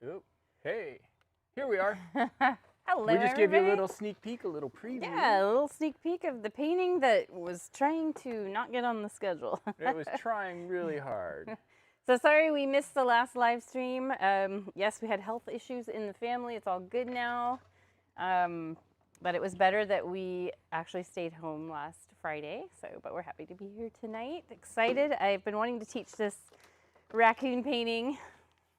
Oh, hey, here we are. Hello, We just gave you a everybody. little sneak peek, a little preview. Yeah, a little sneak peek of the painting that was trying to not get on the schedule. It was trying really hard. So sorry we missed the last live stream. Yes, we had health issues in the family. It's all good now. But it was better that we actually stayed home last Friday. But we're happy to be here tonight. Excited. I've been wanting to teach this raccoon painting.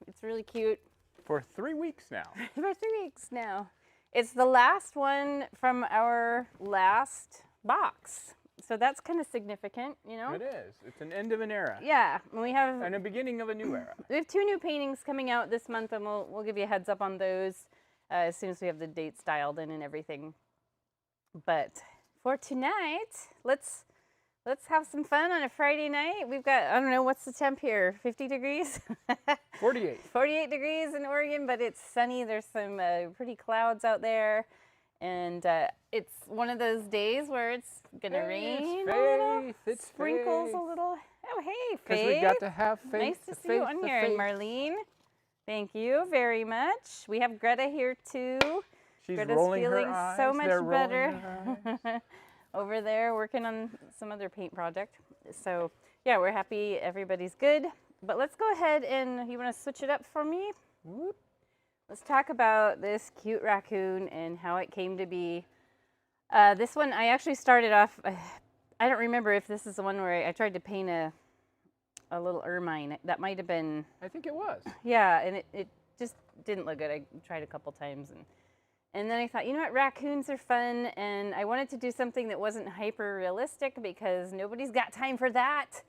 It's really cute. For 3 weeks now. For 3 weeks now. It's the last one from our last box. So that's kind of significant, you know? It is. It's an end of an era. Yeah, and we have And a beginning of a new era. we have 2 new paintings coming out this month, and we'll give you a heads up on those as soon as we have the dates dialed in and everything. But for tonight, let's have some fun on a Friday night. We've got, I don't know, what's the temp here? 50 degrees? 48. 48 degrees in Oregon, but it's sunny. There's some pretty clouds out there. And it's one of those days where it's going to rain a little. It's Sprinkles faith. a little. Oh, hey, Faith. Because we got to have faith. Nice to the see you faith, on the here. And faith. Marlene, thank you very much. We have Greta here too. She's Greta's rolling feeling her eyes. so much They're rolling better. her eyes. Over there working on some other paint project. So yeah, we're happy everybody's good. But let's go ahead and, you want to switch it up for me? Whoop. Let's talk about this cute raccoon and how it came to be. This one, I actually started off, I don't remember if this is the one where I tried to paint a little ermine. That might have been, I think it was. yeah, and it just didn't look good. I tried a couple times. And then I thought, you know what, raccoons are fun, and I wanted to do something that wasn't hyper realistic because nobody's got time for that.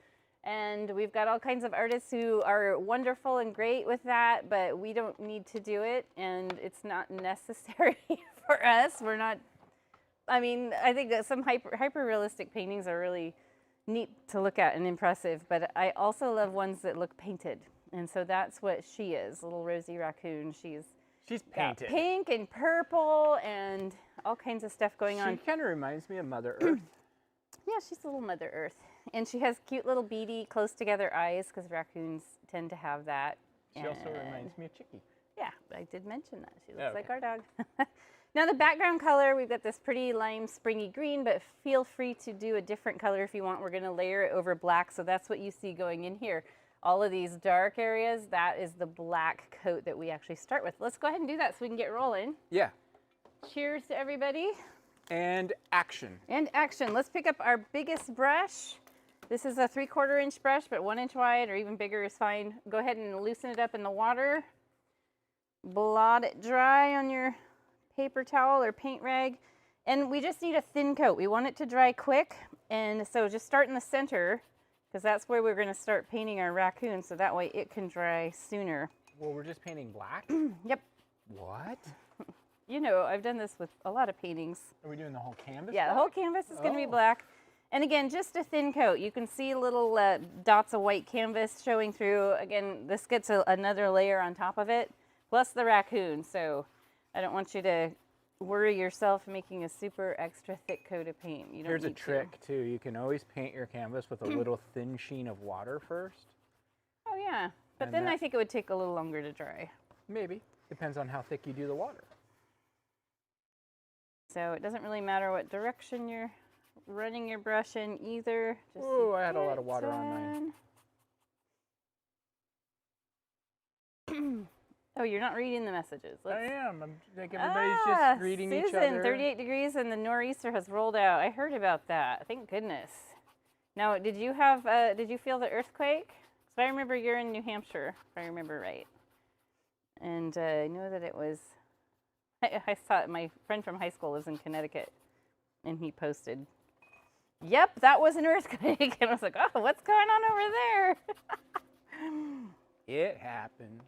And we've got all kinds of artists who are wonderful and great with that, but we don't need to do it, and it's not necessary for us. We're not, I mean, I think that some hyper realistic paintings are really neat to look at and impressive, but I also love ones that look painted. And so that's what she is, little Rosie Raccoon. She's painted. Pink and purple and all kinds of stuff going on. She kind of reminds me of Mother Earth. Yeah, she's a little Mother Earth. And she has cute little beady, close together eyes because raccoons tend to have that. She also reminds me of Chicky. Yeah, I did mention that. She looks Okay. like our dog. Now the background color, we've got this pretty lime springy green, but feel free to do a different color if you want. We're going to layer it over black, so that's what you see going in here. All of these dark areas, that is the black coat that we actually start with. Let's go ahead and do that so we can get rolling. Yeah. Cheers to everybody. And action. And action. Let's pick up our biggest brush. This is a 3/4 inch brush, but 1 inch wide or even bigger is fine. Go ahead and loosen it up in the water. Blot it dry on your paper towel or paint rag. And we just need a thin coat. We want it to dry quick. And so just start in the center, because that's where we're going to start painting our raccoon, so that way it can dry sooner. Well, we're just painting black? Yep. What? You know, I've done this with a lot of paintings. Are we doing the whole canvas? Yeah, the whole canvas is going to be black. And again, just a thin coat. You can see little dots of white canvas showing through. Again, this gets another layer on top of it, plus the raccoon. So I don't want you to worry yourself making a super extra thick coat of paint. You don't Here's a need to. trick too. You can always paint your canvas with a little thin sheen of water first. Oh yeah, but And then I that- think it would take a little longer to dry. Maybe. Depends on how thick you do the water. So it doesn't really matter what direction you're running your brush in either. Just Ooh, I had a lot of water on mine. Oh, you're not reading the messages. I am. I'm like everybody's just reading Susan, each other. 38 degrees and the nor'easter has rolled out. I heard about that. Thank goodness. Now, did you feel the earthquake? So I remember you're in New Hampshire, if I remember right. And I know that it was, I saw it, my friend from high school lives in Connecticut, and he posted, yep, that was an earthquake. And I was like, oh, what's going on over there? It happens.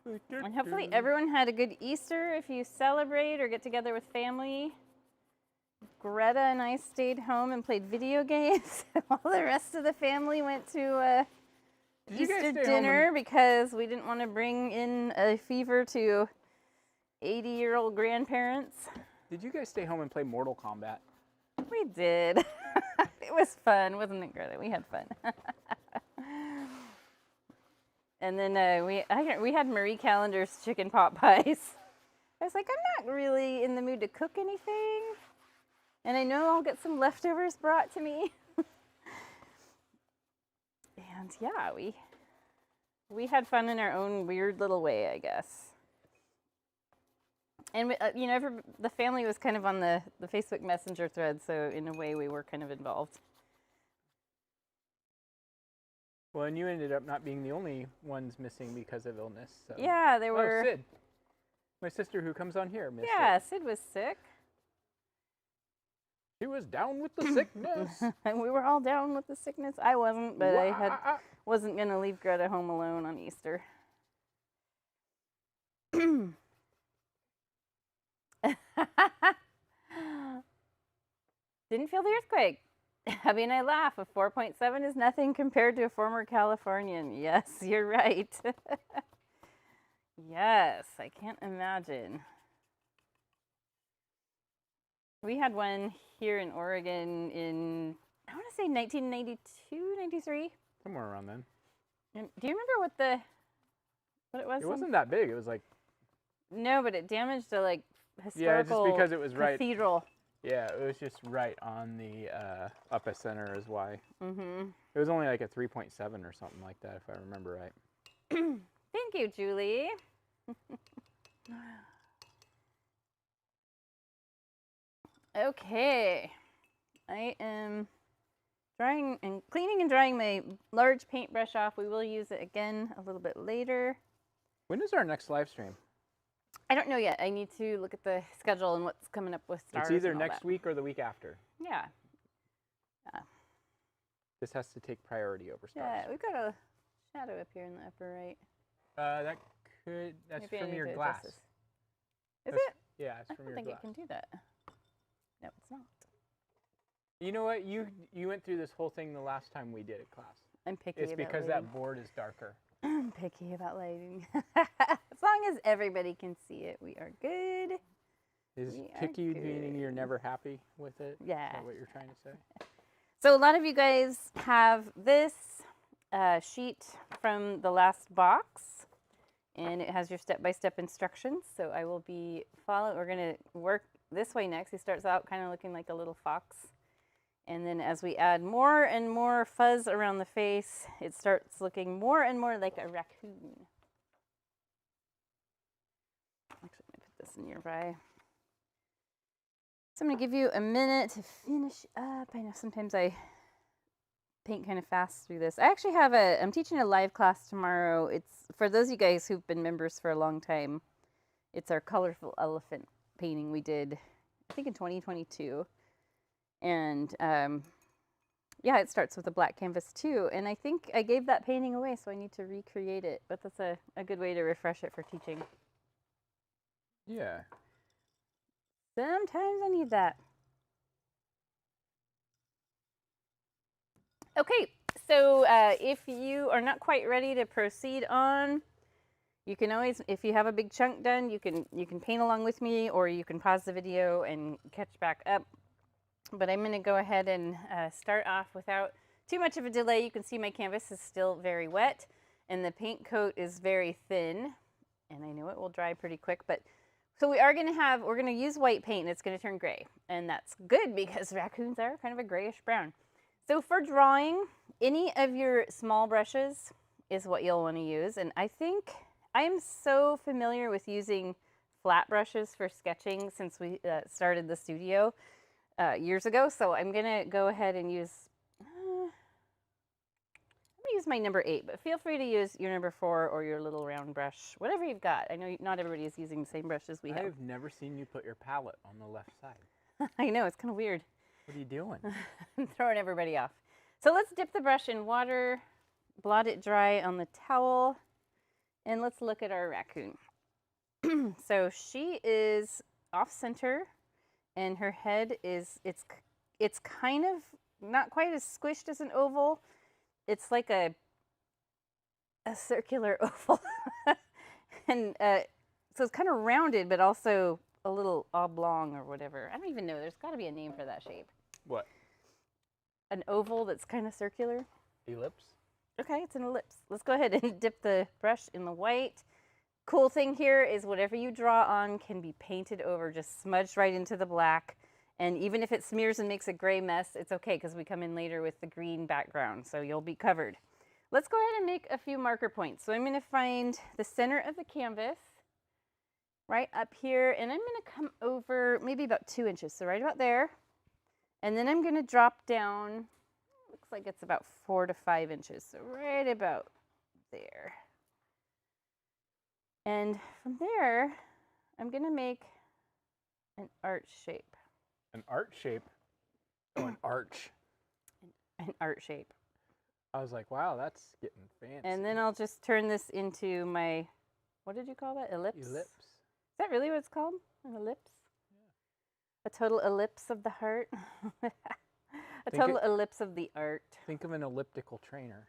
And hopefully everyone had a good Easter if you celebrate or get together with family. Greta and I stayed home and played video games while the rest of the family went to Easter dinner because we didn't want to bring in a fever to 80-year-old grandparents. Did you guys stay home and play Mortal Kombat? We did. It was fun, wasn't it, Greta? We had fun. And then we had Marie Callender's chicken pot pies. I was like, I'm not really in the mood to cook anything. And I know I'll get some leftovers brought to me. And yeah, we had fun in our own weird little way, I guess. And you know, the family was kind of on the Facebook Messenger thread, so in a way we were kind of involved. Well, and you ended up not being the only ones missing because of illness. So. Yeah, there were. Oh, Sid, my sister who comes on here, missed Yeah, it. Sid was sick. She was down with the sickness. And we were all down with the sickness. I wasn't, but wasn't gonna leave Greta home alone on Easter. Didn't feel the earthquake. Hubby and I laugh. A 4.7 is nothing compared to a former Californian. Yes, you're right. Yes, I can't imagine. We had one here in Oregon in, I want to say 1992, 93. Somewhere around then. And do you remember what it was? It wasn't that big. It was like. No, but it damaged the historical yeah, just because it was right. Cathedral. Yeah, it was just right on the epicenter is why. Mm-hmm. It was only like a 3.7 or something like that, if I remember right. Thank you, Julie. Okay. I am cleaning and drying my large paintbrush off. We will use it again a little bit later. When is our next live stream? I don't know yet. I need to look at the schedule and what's coming up with stars. It's either and all next that. week or the week after. Yeah. This has to take priority over stars. Yeah, we've got a shadow up here in the upper right. That's Maybe I from need your to glass. adjust this. Is it? Yeah, it's I from don't your think glass. it can do that. No, it's not. You know what? You went through this whole thing the last time we did a class. I'm picky It's about because lighting. that board is darker. I'm picky about lighting. As long as everybody can see it, we are good. Is We are picky meaning good. you're never happy with it? Yeah. Is that what you're trying to say? So a lot of you guys have this sheet from the last box, and it has your step-by-step instructions. So I will be we're going to work this way next. He starts out kind of looking like a little fox. And then as we add more and more fuzz around the face, it starts looking more and more like a raccoon. Actually, I'm going to put this nearby. So I'm going to give you a minute to finish up. I know sometimes I paint kind of fast through this. I actually I'm teaching a live class tomorrow. It's for those of you guys who've been members for a long time. It's our colorful elephant painting we did, I think in 2022. And yeah, it starts with a black canvas too. And I think I gave that painting away, so I need to recreate it. But that's a good way to refresh it for teaching. Yeah. Sometimes I need that. Okay, so if you are not quite ready to proceed on, you can always, if you have a big chunk done, you can paint along with me, or you can pause the video and catch back up. But I'm going to go ahead and start off without too much of a delay. You can see my canvas is still very wet, and the paint coat is very thin, and I know it will dry pretty quick. But so we're going to use white paint, and it's going to turn gray, and that's good because raccoons are kind of a grayish brown. So for drawing, any of your small brushes is what you'll want to use, and I think I'm so familiar with using flat brushes for sketching since we started the studio years ago. So I'm going to go ahead and use, I'm going to use my number 8, but feel free to use your number 4 or your little round brush, whatever you've got. I know not everybody is using the same brush as we have. I've never seen you put your palette on the left side. I know, it's kind of weird. What are you doing? I'm throwing everybody off. So let's dip the brush in water, blot it dry on the towel, and let's look at our raccoon. So she is off center, and her head is, it's kind of not quite as squished as an oval. It's like a circular oval. And so it's kind of rounded, but also a little oblong or whatever. I don't even know. There's got to be a name for that shape. What? An oval that's kind of circular. Ellipse? Okay, it's an ellipse. Let's go ahead and dip the brush in the white. Cool thing here is whatever you draw on can be painted over, just smudged right into the black. And even if it smears and makes a gray mess, it's okay because we come in later with the green background, so you'll be covered. Let's go ahead and make a few marker points. So I'm going to find the center of the canvas right up here, and I'm going to come over maybe about 2 inches, so right about there. And then I'm going to drop down, looks like it's about 4 to 5 inches, so right about there. And from there, I'm going to make an arch shape. An art shape? Oh, an arch. An art shape. I was like, wow, that's getting fancy. And then I'll just turn this into my, what did you call that? Ellipse? Ellipse. Is that really what it's called? An ellipse? Yeah. A total ellipse of the heart? Total ellipse of the art. Think of an elliptical trainer.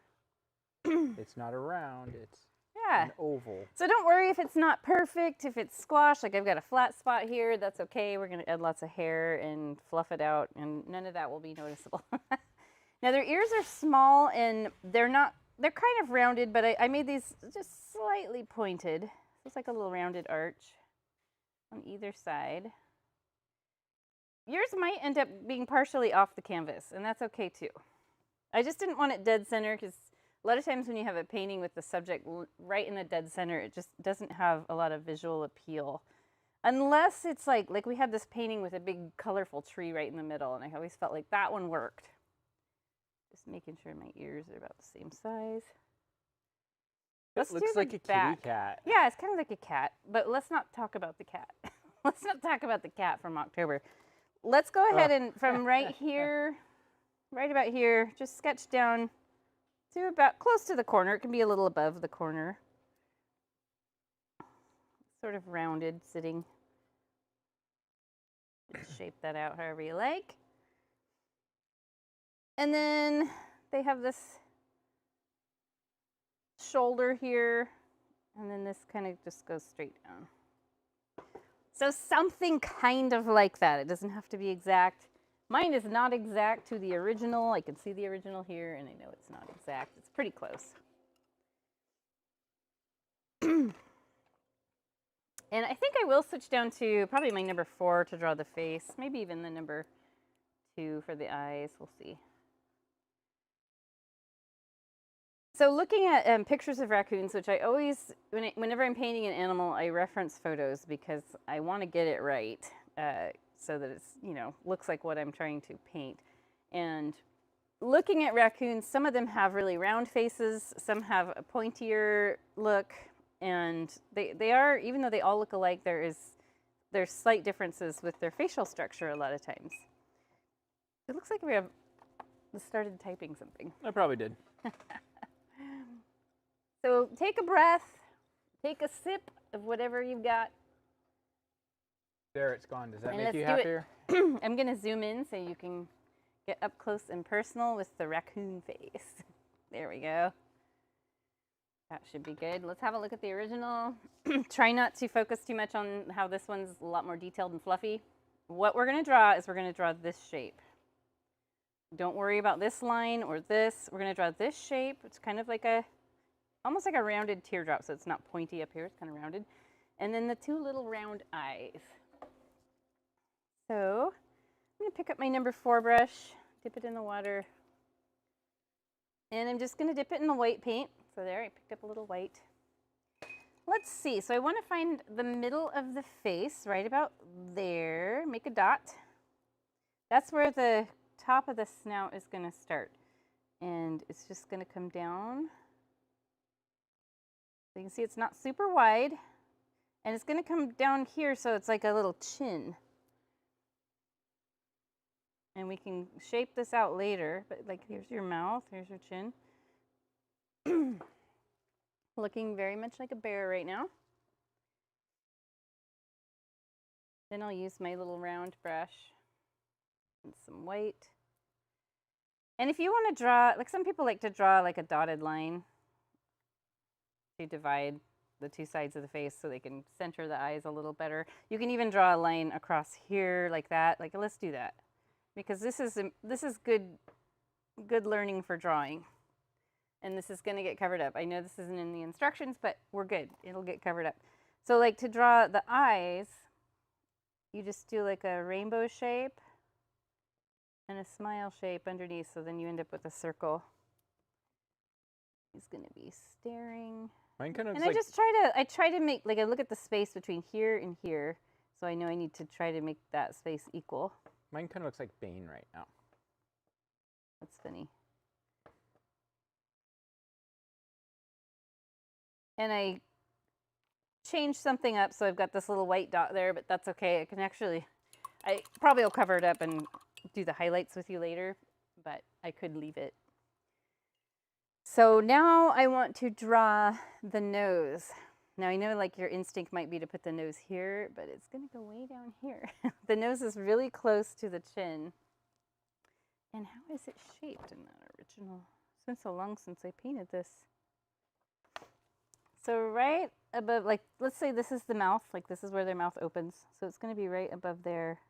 It's not a round, it's an oval. So don't worry if it's not perfect, if it's squashed, like I've got a flat spot here, that's okay. We're going to add lots of hair and fluff it out, and none of that will be noticeable. Now their ears are small and they're kind of rounded, but I made these just slightly pointed. So it's like a little rounded arch on either side. Yours might end up being partially off the canvas, and that's okay too. I just didn't want it dead center because a lot of times when you have a painting with the subject right in the dead center, it just doesn't have a lot of visual appeal. Unless it's like we had this painting with a big colorful tree right in the middle, and I always felt like that one worked. Just making sure my ears are about the same size. It looks like a kitty cat. Yeah, it's kind of like a cat, but let's not talk about the cat. Let's not talk about the cat from October. Let's go ahead and from right here, right about here, just sketch down to about close to the corner. It can be a little above the corner. Sort of rounded, sitting. Just shape that out however you like. And then they have this shoulder here, and then this kind of just goes straight down. So something kind of like that. It doesn't have to be exact. Mine is not exact to the original. I can see the original here, and I know it's not exact. It's pretty close. And I think I will switch down to probably my number 4 to draw the face, maybe even the number 2 for the eyes. We'll see. So looking at pictures of raccoons, which I always, whenever I'm painting an animal, I reference photos because I want to get it right so that it's, looks like what I'm trying to paint. And looking at raccoons, some of them have really round faces, some have a pointier look, and they are, even though they all look alike, there's slight differences with their facial structure a lot of times. It looks like we have started typing something. I probably did. So take a breath, take a sip of whatever you've got. There, it's gone. Does that And make you let's do happier? I'm going to zoom in so you can get up close and personal with the raccoon face. There we go. That should be good. Let's have a look at the original. Try not to focus too much on how this one's a lot more detailed and fluffy. What we're going to draw is we're going to draw this shape. Don't worry about this line or this. We're going to draw this shape. It's kind of like almost like a rounded teardrop, so it's not pointy up here. It's kind of rounded. And then the 2 little round eyes. So I'm going to pick up my number 4 brush, dip it in the water, and I'm just going to dip it in the white paint. So there, I picked up a little white. Let's see. So I want to find the middle of the face, right about there. Make a dot. That's where the top of the snout is going to start. And it's just going to come down. So you can see it's not super wide. And it's going to come down here so it's like a little chin. And we can shape this out later. But like here's your mouth, here's your chin. Looking very much like a bear right now. Then I'll use my little round brush and some white. And if you want to draw, like some people like to draw like a dotted line to divide the 2 sides of the face so they can center the eyes a little better. You can even draw a line across here like that. Like, let's do that. because this is good learning for drawing. And this is going to get covered up. I know this isn't in the instructions, but we're good. It'll get covered up. So like to draw the eyes, you just do like a rainbow shape and a smile shape underneath. So then you end up with a circle. He's going to be staring. Mine kind of and like, I try to make, like I look at the space between here and here. So I know I need to try to make that space equal. mine kind of looks like Bane right now. That's funny. And I changed something up, so I've got this little white dot there, but that's okay. I can actually, I probably will cover it up and do the highlights with you later, but I could leave it. So now I want to draw the nose. Now I know like your instinct might be to put the nose here, but it's gonna go way down here. The nose is really close to the chin. And how is it shaped in that original? It's been so long since I painted this. So right above, like, let's say this is the mouth, like this is where their mouth opens. So it's going to be right above there,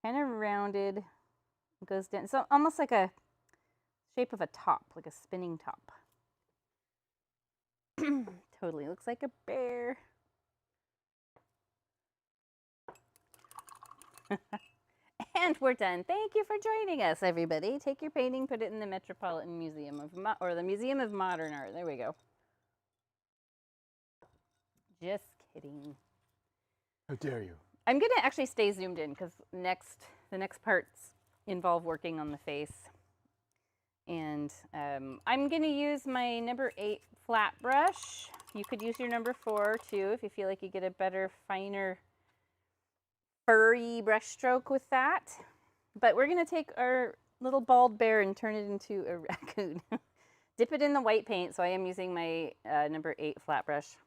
kind of rounded, goes down. So almost like a shape of a top, like a spinning top. Totally looks like a bear. And we're done. Thank you for joining us, everybody. Take your painting, put it in the Metropolitan Museum of or the Museum of Modern Art. There we go. Just kidding. How dare you? I'm going to actually stay zoomed in because the next parts involve working on the face. And I'm going to use my number 8 flat brush. You could use your number 4 too if you feel like you get a better, finer, furry brush stroke with that. But we're going to take our little bald bear and turn it into a raccoon. Dip it in the white paint, so I am using my number 8 flat brush.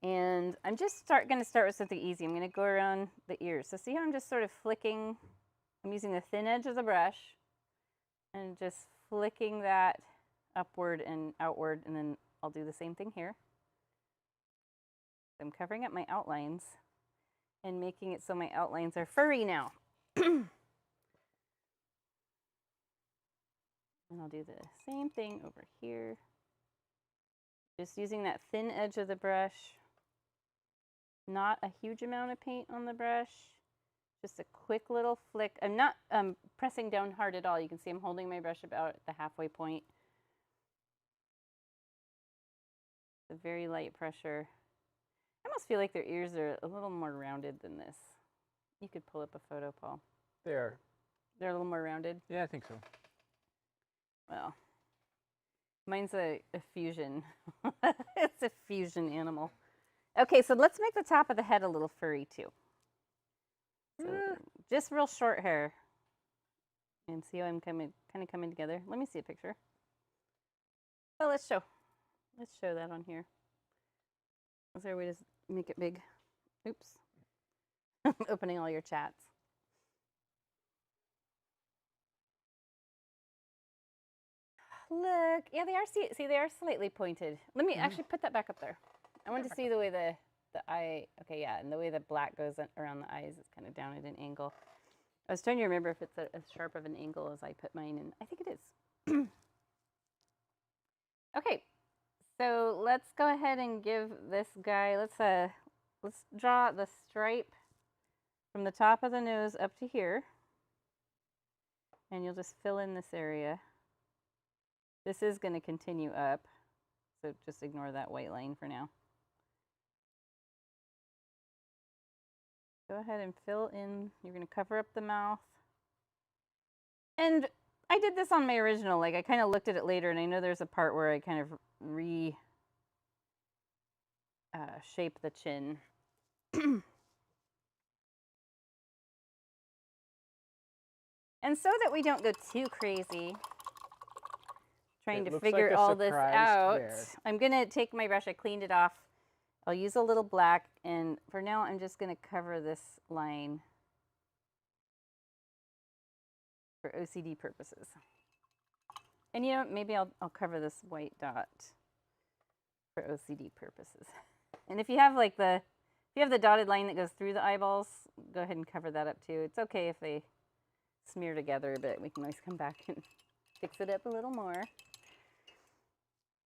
And I'm just going to start with something easy. I'm going to go around the ears. So see how I'm just sort of flicking, I'm using the thin edge of the brush and just flicking that upward and outward, and then I'll do the same thing here. I'm covering up my outlines and making it so my outlines are furry now. And I'll do the same thing over here. Just using that thin edge of the brush. Not a huge amount of paint on the brush. Just a quick little flick. I'm not pressing down hard at all. You can see I'm holding my brush about at the halfway point. It's a very light pressure. I almost feel like their ears are a little more rounded than this. You could pull up a photo, Paul. There. They're a little more rounded? Yeah, I think so. Well, mine's a fusion. It's a fusion animal. Okay, so let's make the top of the head a little furry too. So just real short hair. And see how I'm kind of coming together. Let me see a picture. Oh, let's show that on here. Is there a way to make it big? Oops. I'm opening all your chats. Look, yeah, they are. See, they are slightly pointed. Let me actually put that back up there. I want to see the way the eye. Okay, yeah, and the way the black goes around the eyes is kind of down at an angle. I was trying to remember if it's as sharp of an angle as I put mine in. I think it is. Okay, so let's go ahead and give this guy. Let's draw the stripe from the top of the nose up to here, and you'll just fill in this area. This is going to continue up, so just ignore that white line for now. Go ahead and fill in. You're going to cover up the mouth. And I did this on my original. Like, I kind of looked at it later, and I know there's a part where I kind of shape the chin. And so that we don't go too crazy trying to figure like all this out, bear. I'm going to take my brush. I cleaned it off. I'll use a little black, and for now I'm just going to cover this line for OCD purposes. And you know, maybe I'll cover this white dot for OCD purposes. And if you have the dotted line that goes through the eyeballs, go ahead and cover that up too. It's okay if they smear together, but we can always come back and fix it up a little more.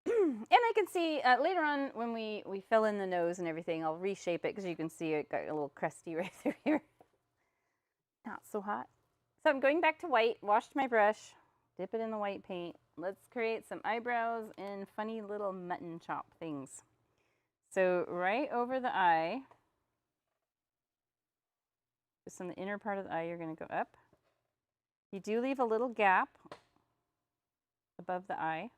And I can see later on when we fill in the nose and everything, I'll reshape it because you can see it got a little crusty right through here. Not so hot. So I'm going back to white, washed my brush, dip it in the white paint. Let's create some eyebrows and funny little mutton chop things. So right over the eye, just on the inner part of the eye, you're going to go up. You do leave a little gap above the eye.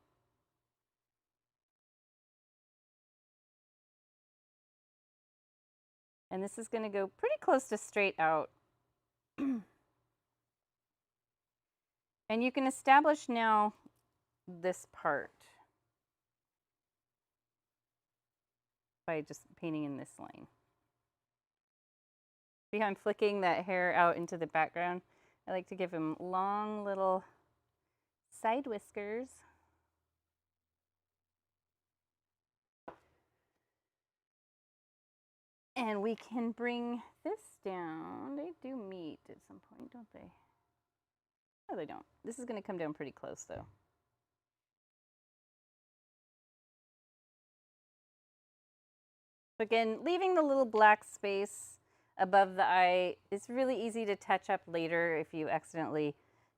And this is going to go pretty close to straight out. And you can establish now this part by just painting in this line. See how I'm flicking that hair out into the background? I like to give him long little side whiskers. And we can bring this down. They do meet at some point, don't they? No, they don't. This is going to come down pretty close, though. Again, leaving the little black space above the eye is really easy to touch up later if you accidentally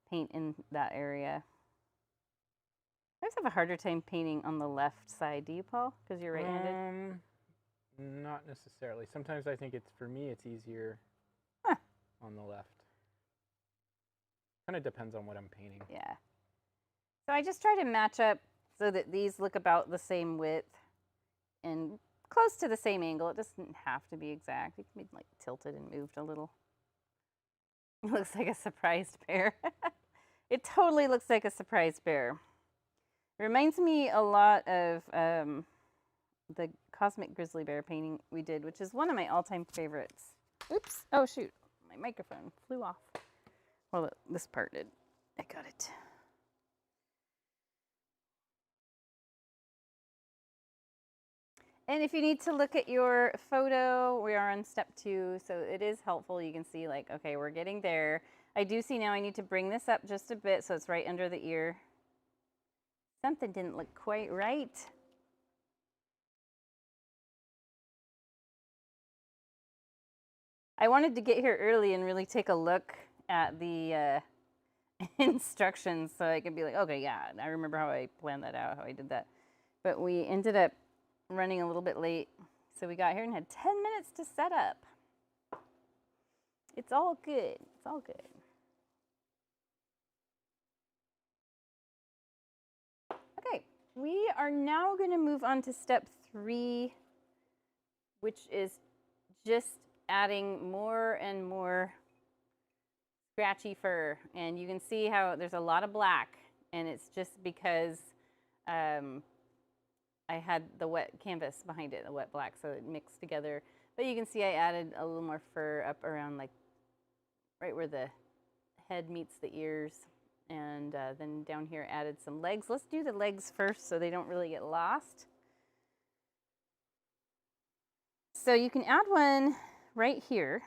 paint in that area. I always have a harder time painting on the left side. Do you, Paul? Because you're right-handed? Not necessarily. Sometimes I think for me, it's easier on the left. Kind of depends on what I'm painting. Yeah. So I just try to match up so that these look about the same width and close to the same angle. It doesn't have to be exact. It can be like tilted and moved a little. It looks like a surprised bear. It totally looks like a surprised bear. It reminds me a lot of the Cosmic Grizzly Bear painting we did, which is one of my all-time favorites. Oops. Oh, shoot. My microphone flew off. Well, this part did. I got it. And if you need to look at your photo, we are on step 2, so it is helpful. You can see, like, okay, we're getting there. I do see now I need to bring this up just a bit so it's right under the ear. Something didn't look quite right. I wanted to get here early and really take a look at the instructions so I could be like, okay, yeah, I remember how I planned that out, how I did that. But we ended up running a little bit late, so we got here and had 10 minutes to set up. It's all good. It's all good. Okay, we are now going to move on to step 3, which is just adding more and more scratchy fur. And you can see how there's a lot of black, and it's just because I had the wet canvas behind it, the wet black, so it mixed together. But you can see I added a little more fur up around, like, right where the head meets the ears. And then down here added some legs. Let's do the legs first so they don't really get lost. So you can add one right here.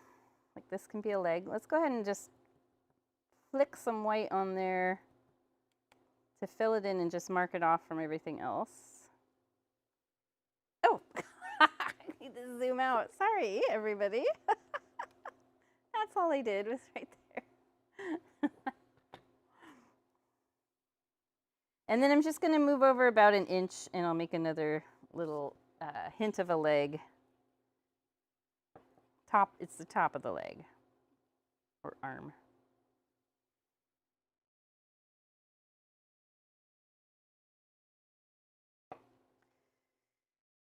Like, this can be a leg. Let's go ahead and just flick some white on there to fill it in and just mark it off from everything else. Oh, I need to zoom out. Sorry, everybody. That's all I did was right there. And then I'm just going to move over about an inch, and I'll make another little hint of a leg. It's the top of the leg or arm.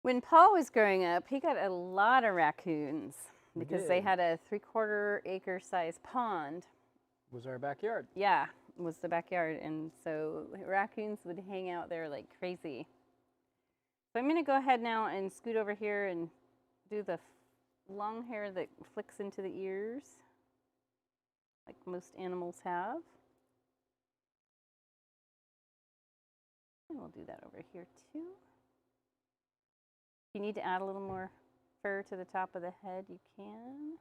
When Paul was growing up, he got a lot of raccoons because they had a 3/4 acre size pond. Was our backyard. Yeah, it was the backyard. And so raccoons would hang out there like crazy. So I'm going to go ahead now and scoot over here and do the long hair that flicks into the ears, like most animals have. And we'll do that over here too. If you need to add a little more fur to the top of the head, you can.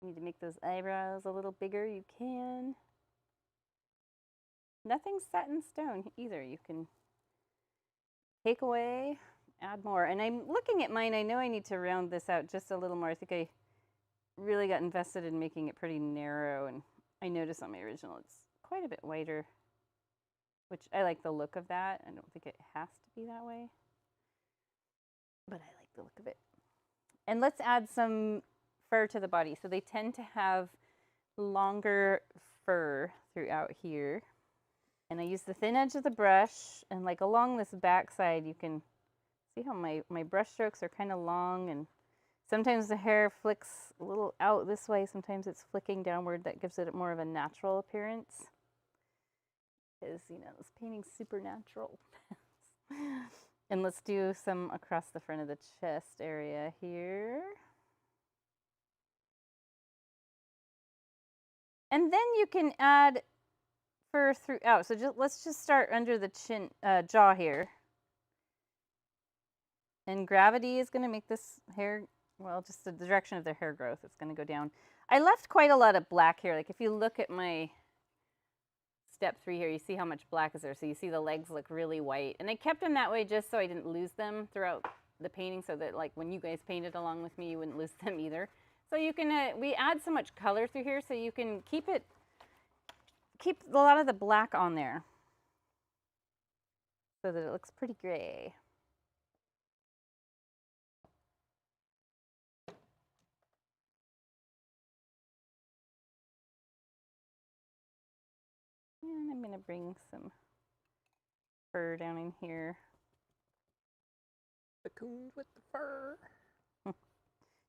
Need to make those eyebrows a little bigger, you can. Nothing's set in stone either. You can take away, add more. And I'm looking at mine. I know I need to round this out just a little more. I think I really got invested in making it pretty narrow. And I noticed on my original it's quite a bit wider, which I like the look of that. I don't think it has to be that way, but I like the look of it. And let's add some fur to the body. So they tend to have longer fur throughout here. And I use the thin edge of the brush, and like along this back side, you can see how my brush strokes are kind of long, and sometimes the hair flicks a little out this way, sometimes it's flicking downward. That gives it more of a natural appearance. Because, you know, this painting's super natural. And let's do some across the front of the chest area here. And then you can add fur throughout. So let's just start under the chin, jaw here. And gravity is going to make this hair, well, just the direction of their hair growth. It's going to go down. I left quite a lot of black here. Like if you look at my step 3 here, you see how much black is there. So you see the legs look really white. And I kept them that way just so I didn't lose them throughout the painting, so that like when you guys painted along with me, you wouldn't lose them either. So you can, we add so much color through here so you can keep a lot of the black on there so that it looks pretty gray. And I'm going to bring some fur down in here. Raccoons with the fur.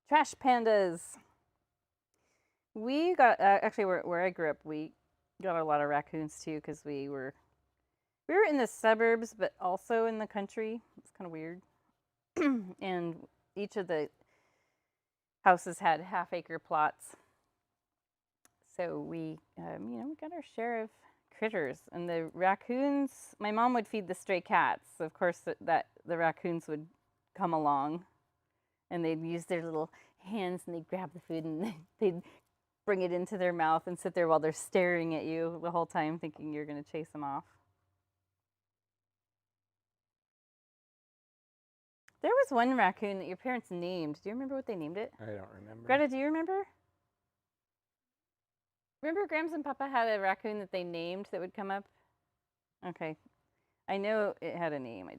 Trash pandas. We got, actually where I grew up, we got a lot of raccoons too, because we were in the suburbs, but also in the country. It's kind of weird. And each of the houses had half-acre plots. So we, you know, we got our share of critters. And the raccoons, my mom would feed the stray cats. So of course, the raccoons would come along, and they'd use their little hands, and they'd grab the food, and they'd bring it into their mouth and sit there while they're staring at you the whole time, thinking you're going to chase them off. There was one raccoon that your parents named. Do you remember what they named it? I don't remember. Greta, do you remember? Remember Grams and Papa had a raccoon that they named that would come up? Okay. I know it had a name.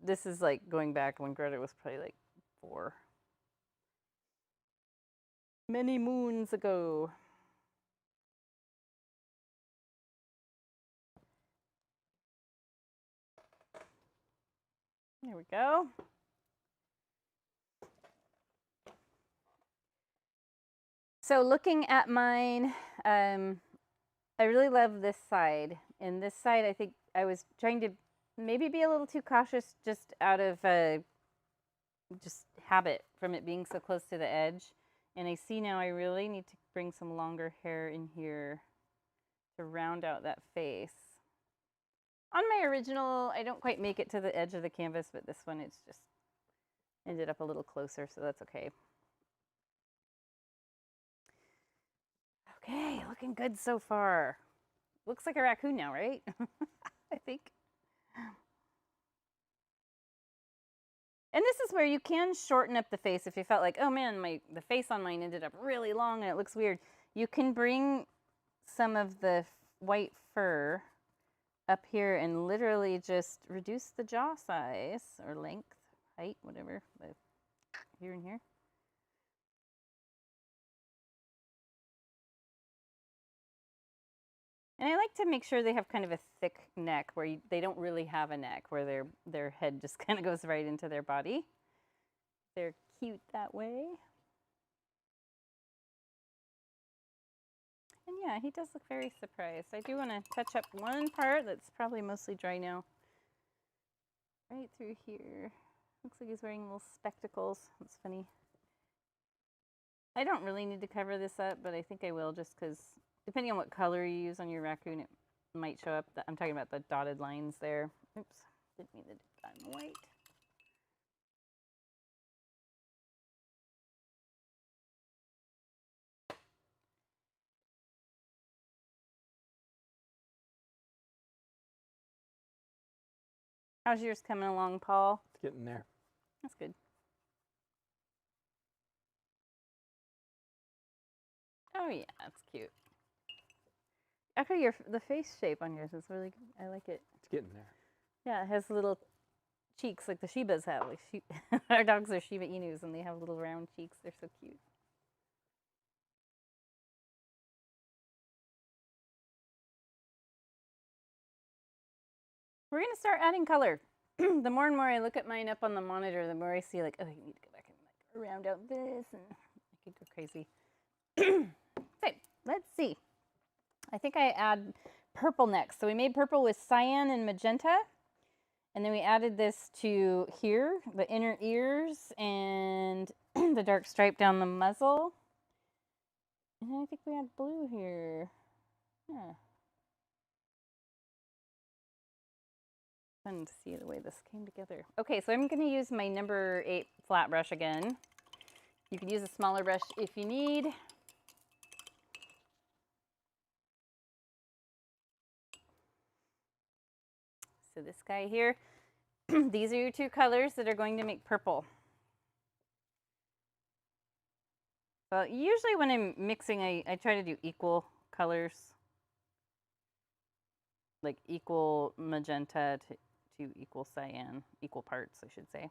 This is like going back when Greta was probably like 4. Many moons ago. There we go. So looking at mine, I really love this side. And this side, I think I was trying to maybe be a little too cautious just out of just habit from it being so close to the edge. And I see now I really need to bring some longer hair in here to round out that face. On my original, I don't quite make it to the edge of the canvas, but this one, it's just ended up a little closer, so that's okay. Okay, looking good so far. Looks like a raccoon now, right? I think. And this is where you can shorten up the face if you felt like, oh man, the face on mine ended up really long and it looks weird. You can bring some of the white fur up here and literally just reduce the jaw size or length, height, whatever, here and here. And I like to make sure they have kind of a thick neck where they don't really have a neck, where their head just kind of goes right into their body. They're cute that way. And yeah, he does look very surprised. I do want to touch up one part that's probably mostly dry now. Right through here. Looks like he's wearing little spectacles. That's funny. I don't really need to cover this up, but I think I will just because depending on what color you use on your raccoon, it might show up. I'm talking about the dotted lines there. Oops, didn't mean to do that in white. How's yours coming along, Paul? It's getting there. That's good. Oh yeah, that's cute. Actually, the face shape on yours is really good. I like it. It's getting there. Yeah, it has little cheeks like the Shibas have. Like our dogs are Shiba Inus, and they have little round cheeks. They're so cute. We're gonna start adding color. The more and more I look at mine up on the monitor, the more I see like, oh, you need to go back and like round out this, and I could go crazy. Okay, let's see. I think I add purple next. So we made purple with cyan and magenta. And then we added this to here, the inner ears and the dark stripe down the muzzle. And then I think we had blue here. Yeah. Fun to see the way this came together. Okay, so I'm going to use my number 8 flat brush again. You can use a smaller brush if you need. So this guy here, these are your two colors that are going to make purple. Well, usually when I'm mixing, I try to do equal colors, like equal magenta to equal cyan, equal parts, I should say.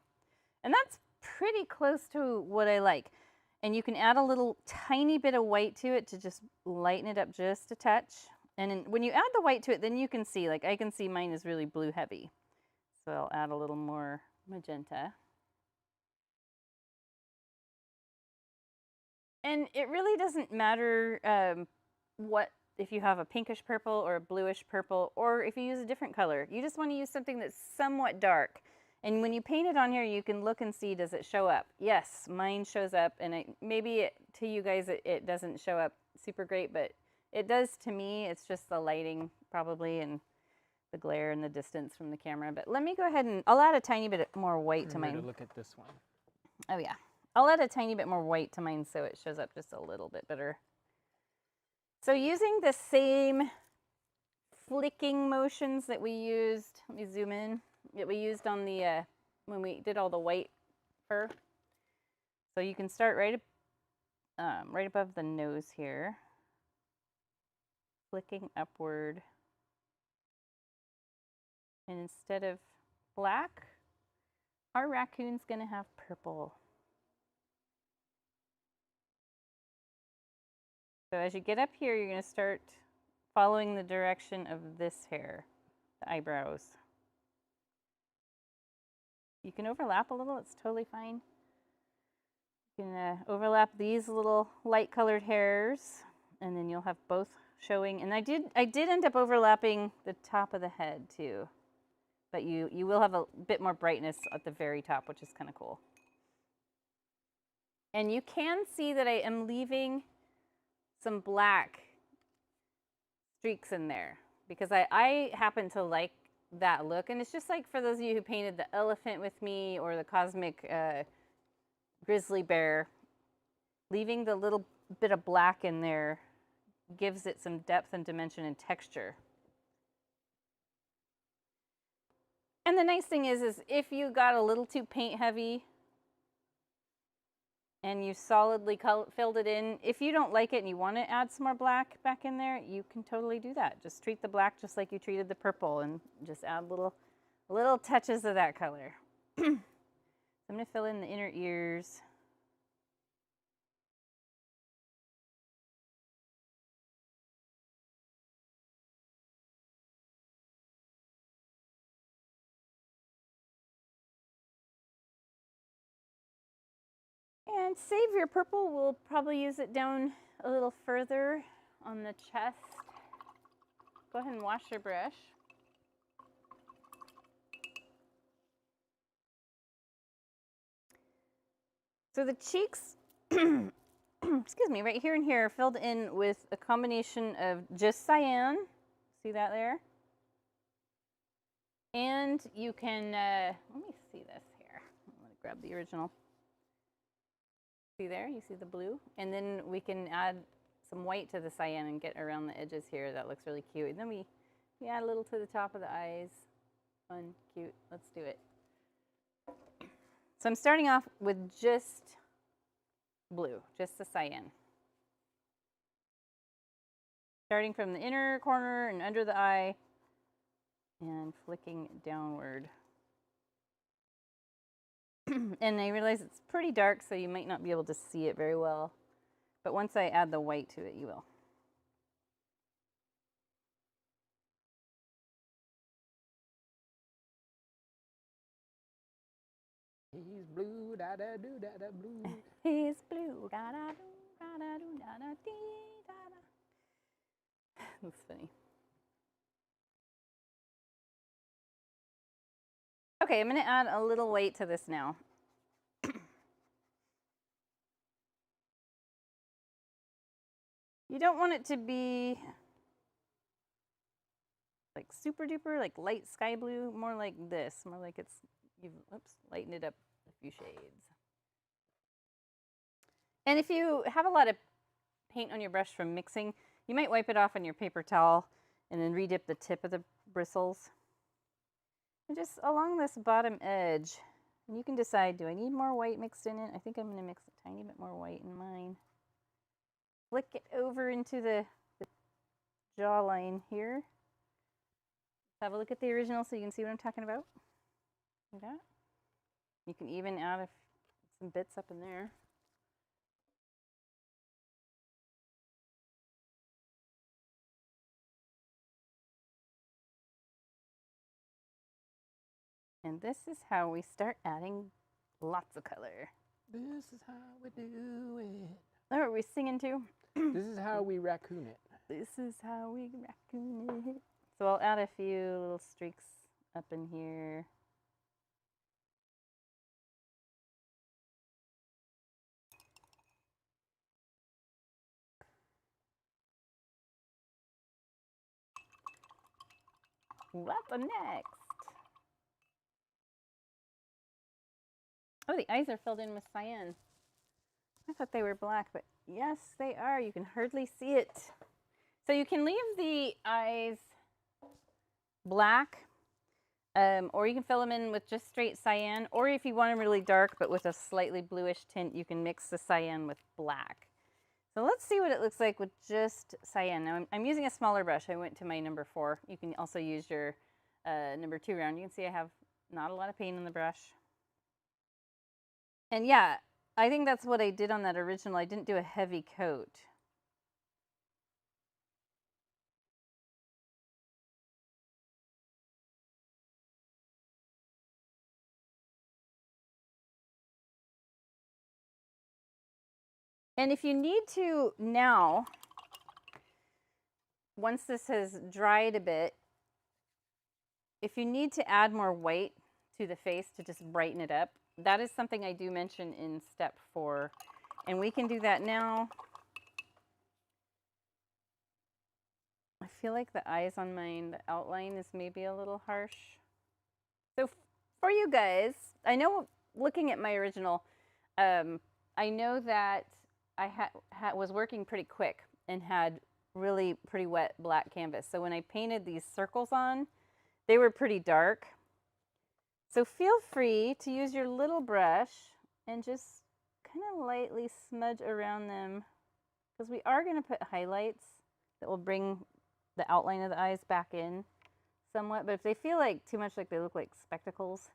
And that's pretty close to what I like. And you can add a little tiny bit of white to it to just lighten it up just a touch. And when you add the white to it, then you can see, like I can see mine is really blue heavy. So I'll add a little more magenta. And it really doesn't matter if you have a pinkish purple or a bluish purple, or if you use a different color. You just want to use something that's somewhat dark. And when you paint it on here, you can look and see, does it show up? Yes, mine shows up. And maybe to you guys, it doesn't show up super great, but it does to me. It's just the lighting probably and the glare and the distance from the camera. But let me go ahead and I'll add a tiny bit more white to mine. Look at this one. Oh yeah. I'll add a tiny bit more white to mine so it shows up just a little bit better. So using the same flicking motions that we used, let me zoom in, that we used on the, when we did all the white fur. So you can start right above the nose here, flicking upward. And instead of black, our raccoon's gonna have purple. So as you get up here, you're going to start following the direction of this hair, the eyebrows. You can overlap a little, it's totally fine. You can overlap these little light colored hairs, and then you'll have both showing. And I did end up overlapping the top of the head too, but you will have a bit more brightness at the very top, which is kind of cool. And you can see that I am leaving some black streaks in there because I happen to like that look. And it's just like for those of you who painted the elephant with me or the cosmic grizzly bear, leaving the little bit of black in there gives it some depth and dimension and texture. And the nice thing is if you got a little too paint heavy and you solidly filled it in, if you don't like it and you want to add some more black back in there, you can totally do that. Just treat the black just like you treated the purple and just add little touches of that color. So I'm going to fill in the inner ears. And save your purple. We'll probably use it down a little further on the chest. Go ahead and wash your brush. So the cheeks, excuse me, right here and here are filled in with a combination of just cyan. See that there? And you can, let me see this here. I'm going to grab the original. See there? You see the blue? And then we can add some white to the cyan and get around the edges here. That looks really cute. And then we add a little to the top of the eyes. Fun, cute. Let's do it. So I'm starting off with just blue, just the cyan. Starting from the inner corner and under the eye and flicking downward. And I realize it's pretty dark, so you might not be able to see it very well. But once I add the white to it, you will. He's blue, da da do da da blue. He's blue, da da do da da do da da dee da da. That's funny. Okay, I'm going to add a little white to this now. You don't want it to be like super duper, like light sky blue, more like this, more like it's, you've, lightened it up a few shades. And if you have a lot of paint on your brush from mixing, you might wipe it off on your paper towel and then redip the tip of the bristles. And just along this bottom edge, and you can decide, do I need more white mixed in it? I think I'm going to mix a tiny bit more white in mine. Flick it over into the jawline here. Have a look at the original so you can see what I'm talking about. Like that. You can even add some bits up in there. And this is how we start adding lots of color. This is how we do it. Oh, are we singing too? This is how we raccoon it. This is how we raccoon it. So I'll add a few little streaks up in here. What's next? Oh, the eyes are filled in with cyan. I thought they were black, but yes, they are. You can hardly see it. So you can leave the eyes black, or you can fill them in with just straight cyan, or if you want them really dark but with a slightly bluish tint, you can mix the cyan with black. So let's see what it looks like with just cyan. Now I'm using a smaller brush. I went to my number 4. You can also use your number 2 round. You can see I have not a lot of paint on the brush. And yeah, I think that's what I did on that original. I didn't do a heavy coat. And if you need to now, once this has dried a bit, if you need to add more white to the face to just brighten it up, that is something I do mention in step 4. And we can do that now. I feel like the eyes on mine, the outline is maybe a little harsh. So for you guys, I know looking at my original, I know that I was working pretty quick and had really pretty wet black canvas. So when I painted these circles on, they were pretty dark. So feel free to use your little brush and just kind of lightly smudge around them, because we are going to put highlights that will bring the outline of the eyes back in somewhat. But if they feel like too much like they look like spectacles,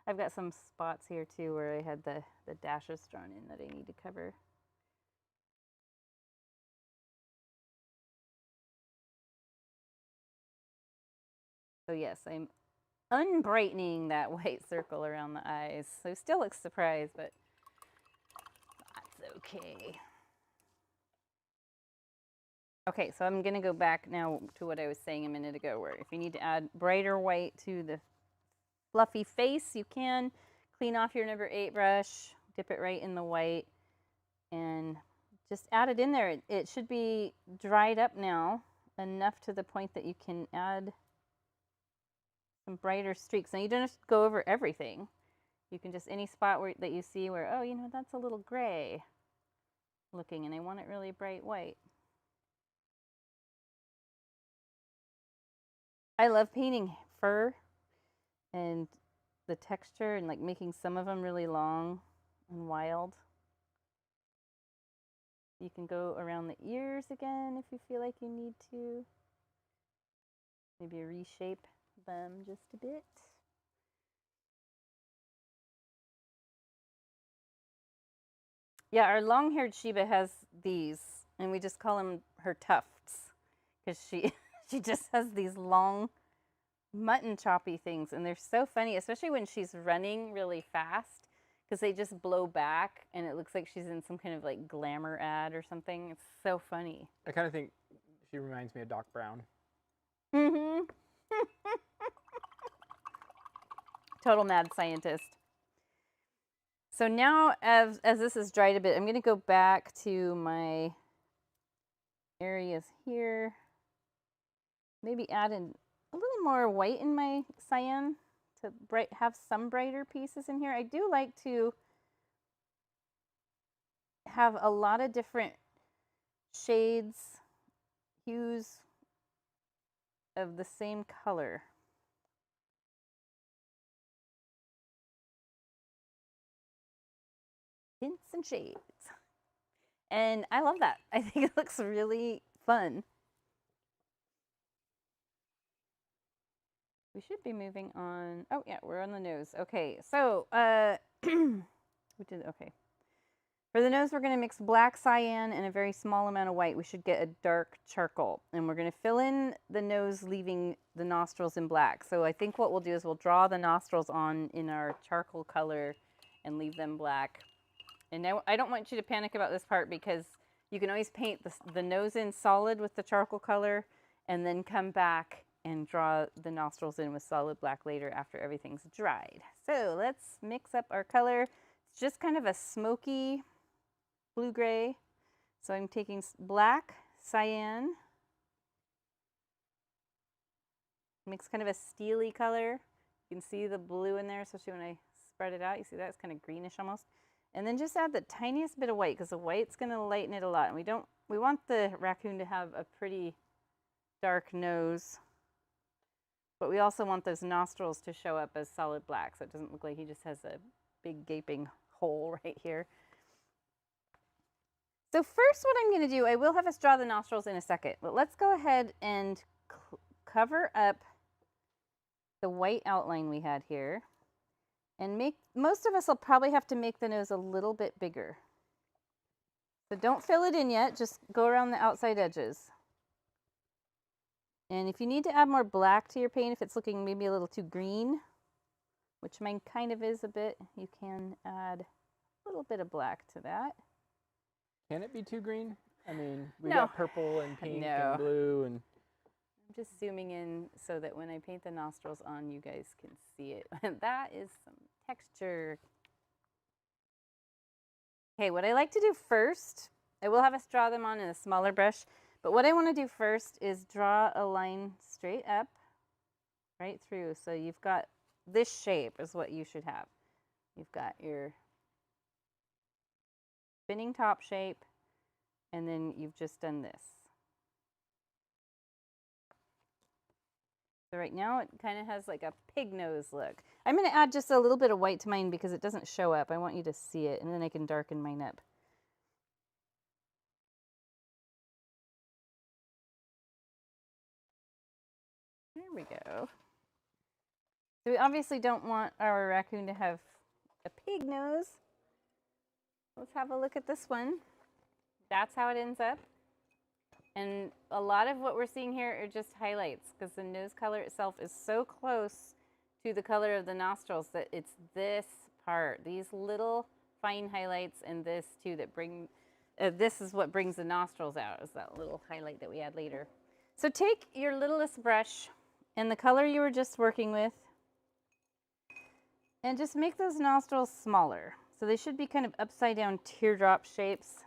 I've got some spots here too where I had the dashes drawn in that I need to cover. So yes, I'm unbrightening that white circle around the eyes. So still looks surprised, but that's okay. Okay, so I'm going to go back now to what I was saying a minute ago, where if you need to add brighter white to the fluffy face, you can. Clean off your number 8 brush, dip it right in the white, and just add it in there. It should be dried up now, enough to the point that you can add some brighter streaks. Now you don't have to go over everything. You can just, any spot that you see where, oh, you know, that's a little gray looking and I want it really bright white. I love painting fur and the texture and like making some of them really long and wild. You can go around the ears again if you feel like you need to. Maybe reshape them just a bit. Yeah, our long-haired Sheba has these, and we just call them her tufts because she she just has these long mutton choppy things, and they're so funny, especially when she's running really fast because they just blow back, and it looks like she's in some kind of like glamour ad or something. It's so funny. I kind of think she reminds me of Doc Brown. Mm-hmm. Total mad scientist. So now, as this is dried a bit, I'm going to go back to my areas here. Maybe add in a little more white in my cyan to have some brighter pieces in here. I do like to have a lot of different shades, hues of the same color. Hints and shades. And I love that. I think it looks really fun. We should be moving on. Oh, yeah, we're on the nose. Okay, so we did, okay. For the nose, we're going to mix black cyan and a very small amount of white. We should get a dark charcoal. And we're going to fill in the nose, leaving the nostrils in black. So I think what we'll do is we'll draw the nostrils on in our charcoal color and leave them black. And now I don't want you to panic about this part because you can always paint the nose in solid with the charcoal color and then come back and draw the nostrils in with solid black later after everything's dried. So let's mix up our color. It's just kind of a smoky blue-gray. So I'm taking black, cyan, mix kind of a steely color. You can see the blue in there, especially when I spread it out. You see that? It's kind of greenish almost. And then just add the tiniest bit of white because the white's going to lighten it a lot. And we want the raccoon to have a pretty dark nose, but we also want those nostrils to show up as solid black so it doesn't look like he just has a big gaping hole right here. So first what I'm going to do, I will have us draw the nostrils in a second, but let's go ahead and cover up the white outline we had here. And most of us will probably have to make the nose a little bit bigger. So don't fill it in yet, just go around the outside edges. And if you need to add more black to your paint, if it's looking maybe a little too green, which mine kind of is a bit, you can add a little bit of black to that. Can it be too green? I mean, we No. got purple and pink and blue and... I'm just zooming in so that when I paint the nostrils on, you guys can see it. That is some texture. Okay, what I like to do first, I will have us draw them on in a smaller brush, but what I want to do first is draw a line straight up, right through. So you've got this shape is what you should have. You've got your spinning top shape, and then you've just done this. So right now it kind of has like a pig nose look. I'm going to add just a little bit of white to mine because it doesn't show up. I want you to see it, and then I can darken mine up. There we go. So we obviously don't want our raccoon to have a pig nose. Let's have a look at this one. That's how it ends up. And a lot of what we're seeing here are just highlights because the nose color itself is so close to the color of the nostrils that it's this part, these little fine highlights, and this too that bring, this is what brings the nostrils out, is that little highlight that we add later. So take your littlest brush and the color you were just working with and just make those nostrils smaller. So they should be kind of upside down teardrop shapes.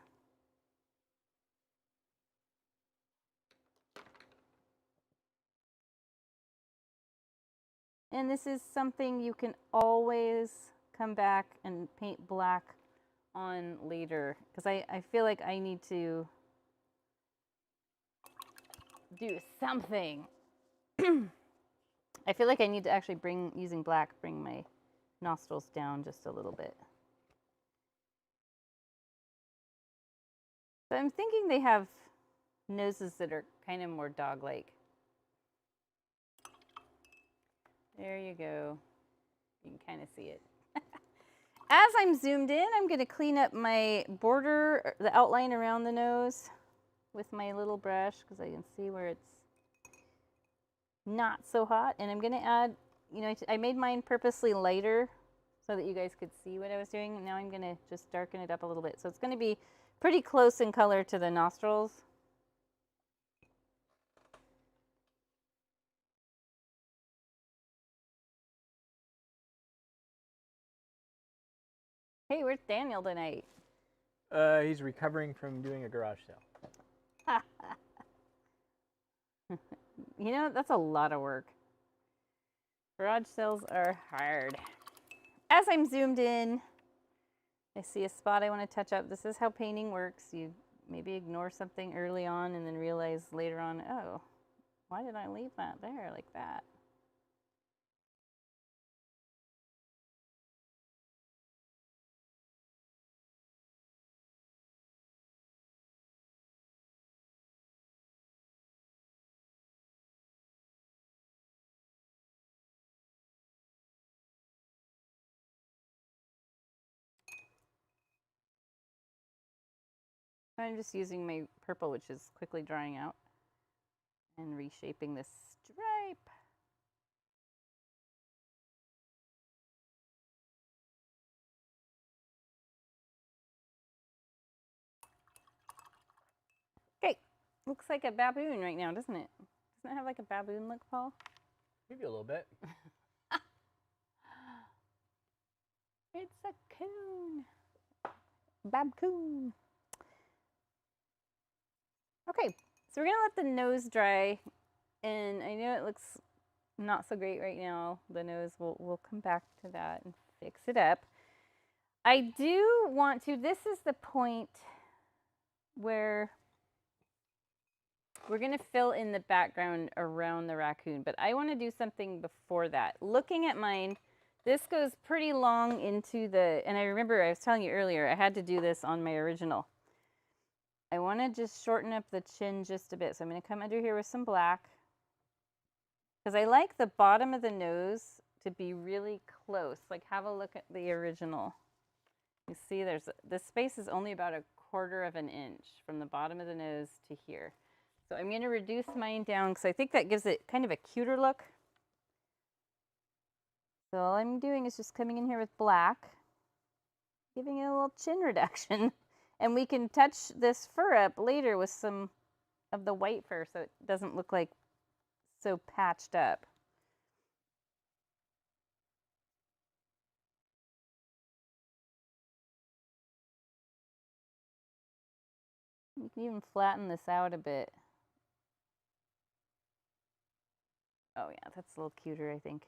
And this is something you can always come back and paint black on later, because I feel like I need to do something I feel like I need to actually using black, bring my nostrils down just a little bit. So I'm thinking they have noses that are kind of more dog-like. There you go. You can kind of see it. As I'm zoomed in, I'm going to clean up my border, the outline around the nose with my little brush because I can see where it's not so hot. And I'm going to add, you know, I made mine purposely lighter so that you guys could see what I was doing. Now I'm going to just darken it up a little bit. So it's going to be pretty close in color to the nostrils. Hey, where's Daniel tonight? He's recovering from doing a garage sale. You know, that's a lot of work. Garage sales are hard. As I'm zoomed in, I see a spot I want to touch up. This is how painting works. You maybe ignore something early on and then realize later on, oh, why did I leave that there like that? I'm just using my purple, which is quickly drying out, and reshaping this stripe. Okay, looks like a baboon right now, doesn't it? Doesn't it have like a baboon look, Paul? Maybe a little bit. It's a coon. Babcoon. Okay, so we're gonna let the nose dry, and I know it looks not so great right now. The nose, we'll come back to that and fix it up. I do want to, this is the point where we're gonna fill in the background around the raccoon, but I wanna do something before that. Looking at mine, this goes pretty long into the, and I remember I was telling you earlier, I had to do this on my original. I wanna just shorten up the chin just a bit. So I'm gonna come under here with some black, because I like the bottom of the nose to be really close. Like, have a look at the original. You see the space is only about 1/4 of an inch from the bottom of the nose to here. So I'm gonna reduce mine down because I think that gives it kind of a cuter look. So all I'm doing is just coming in here with black, giving it a little chin reduction. And we can touch this fur up later with some of the white fur so it doesn't look like so patched up. You can even flatten this out a bit. Oh yeah, that's a little cuter, I think.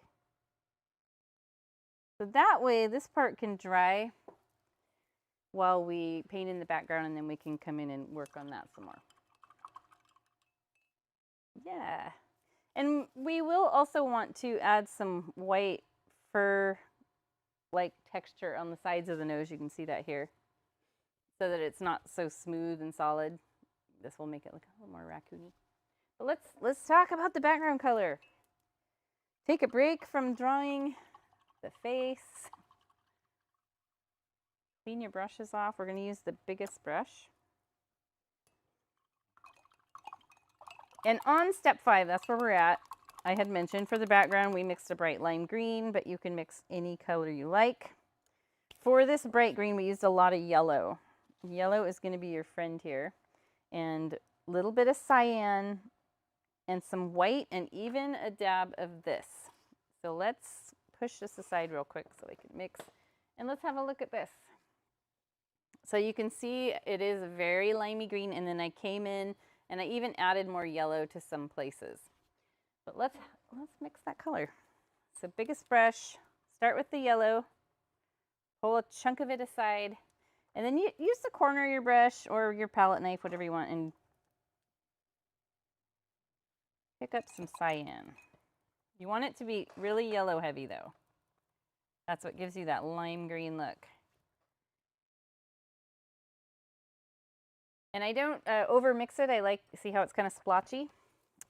So that way this part can dry while we paint in the background, and then we can come in and work on that some more. Yeah. And we will also want to add some white fur-like texture on the sides of the nose. You can see that here, so that it's not so smooth and solid. This will make it look a little more raccoony. But let's talk about the background color. Take a break from drawing the face. Clean your brushes off. We're going to use the biggest brush. And on step 5, that's where we're at. I had mentioned for the background, we mixed a bright lime green, but you can mix any color you like. For this bright green, we used a lot of yellow. Yellow is going to be your friend here. And a little bit of cyan and some white and even a dab of this. So let's push this aside real quick so I can mix. And let's have a look at this. So you can see it is very limey green, and then I came in and I even added more yellow to some places. But let's mix that color. So biggest brush, start with the yellow, pull a chunk of it aside, and then you use the corner of your brush or your palette knife, whatever you want, and pick up some cyan. You want it to be really yellow heavy though. That's what gives you that lime green look. And I don't over mix it. I like, see how it's kind of splotchy?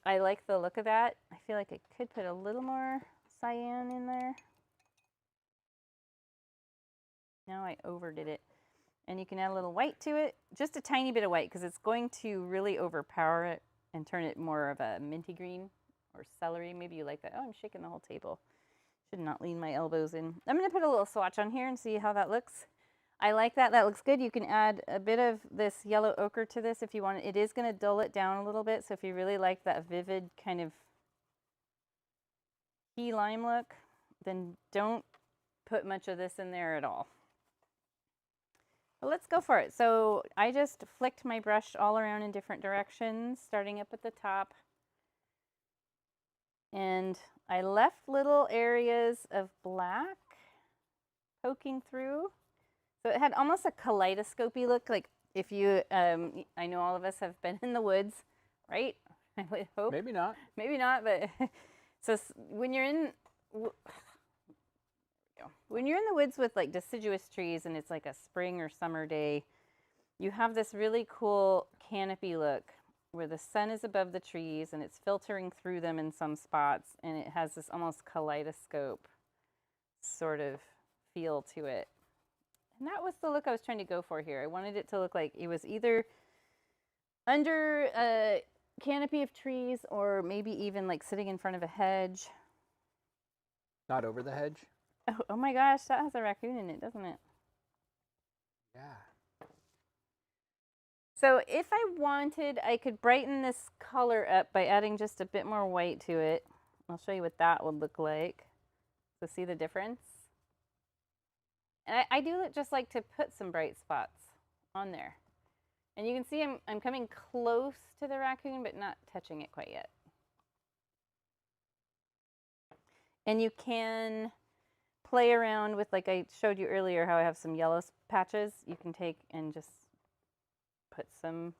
I like the look of that. I feel like I could put a little more cyan in there. Now I overdid it. And you can add a little white to it, just a tiny bit of white, because it's going to really overpower it and turn it more of a minty green or celery. Maybe you like that. Oh, I'm shaking the whole table. Should not lean my elbows in. I'm going to put a little swatch on here and see how that looks. I like that. That looks good. You can add a bit of this yellow ochre to this if you want. It is going to dull it down a little bit. So if you really like that vivid kind of key lime look, then don't put much of this in there at all. But let's go for it. So I just flicked my brush all around in different directions, starting up at the top. And I left little areas of black poking through. So it had almost a kaleidoscopy look, like if you, I know all of us have been in the woods, right? I would hope. Maybe not. Maybe not, but so when you're in, when you're in the woods with like deciduous trees and it's like a spring or summer day, you have this really cool canopy look where the sun is above the trees and it's filtering through them in some spots, and it has this almost kaleidoscope sort of feel to it. And that was the look I was trying to go for here. I wanted it to look like it was either under a canopy of trees or maybe even like sitting in front of a hedge. Not over the hedge? Oh my gosh, that has a raccoon in it, doesn't it? Yeah. So if I wanted, I could brighten this color up by adding just a bit more white to it. I'll show you what that would look like. So see the difference? And I do just like to put some bright spots on there. And you can see I'm coming close to the raccoon, but not touching it quite yet. And you can play around with, like I showed you earlier, how I have some yellow patches. You can take and just put some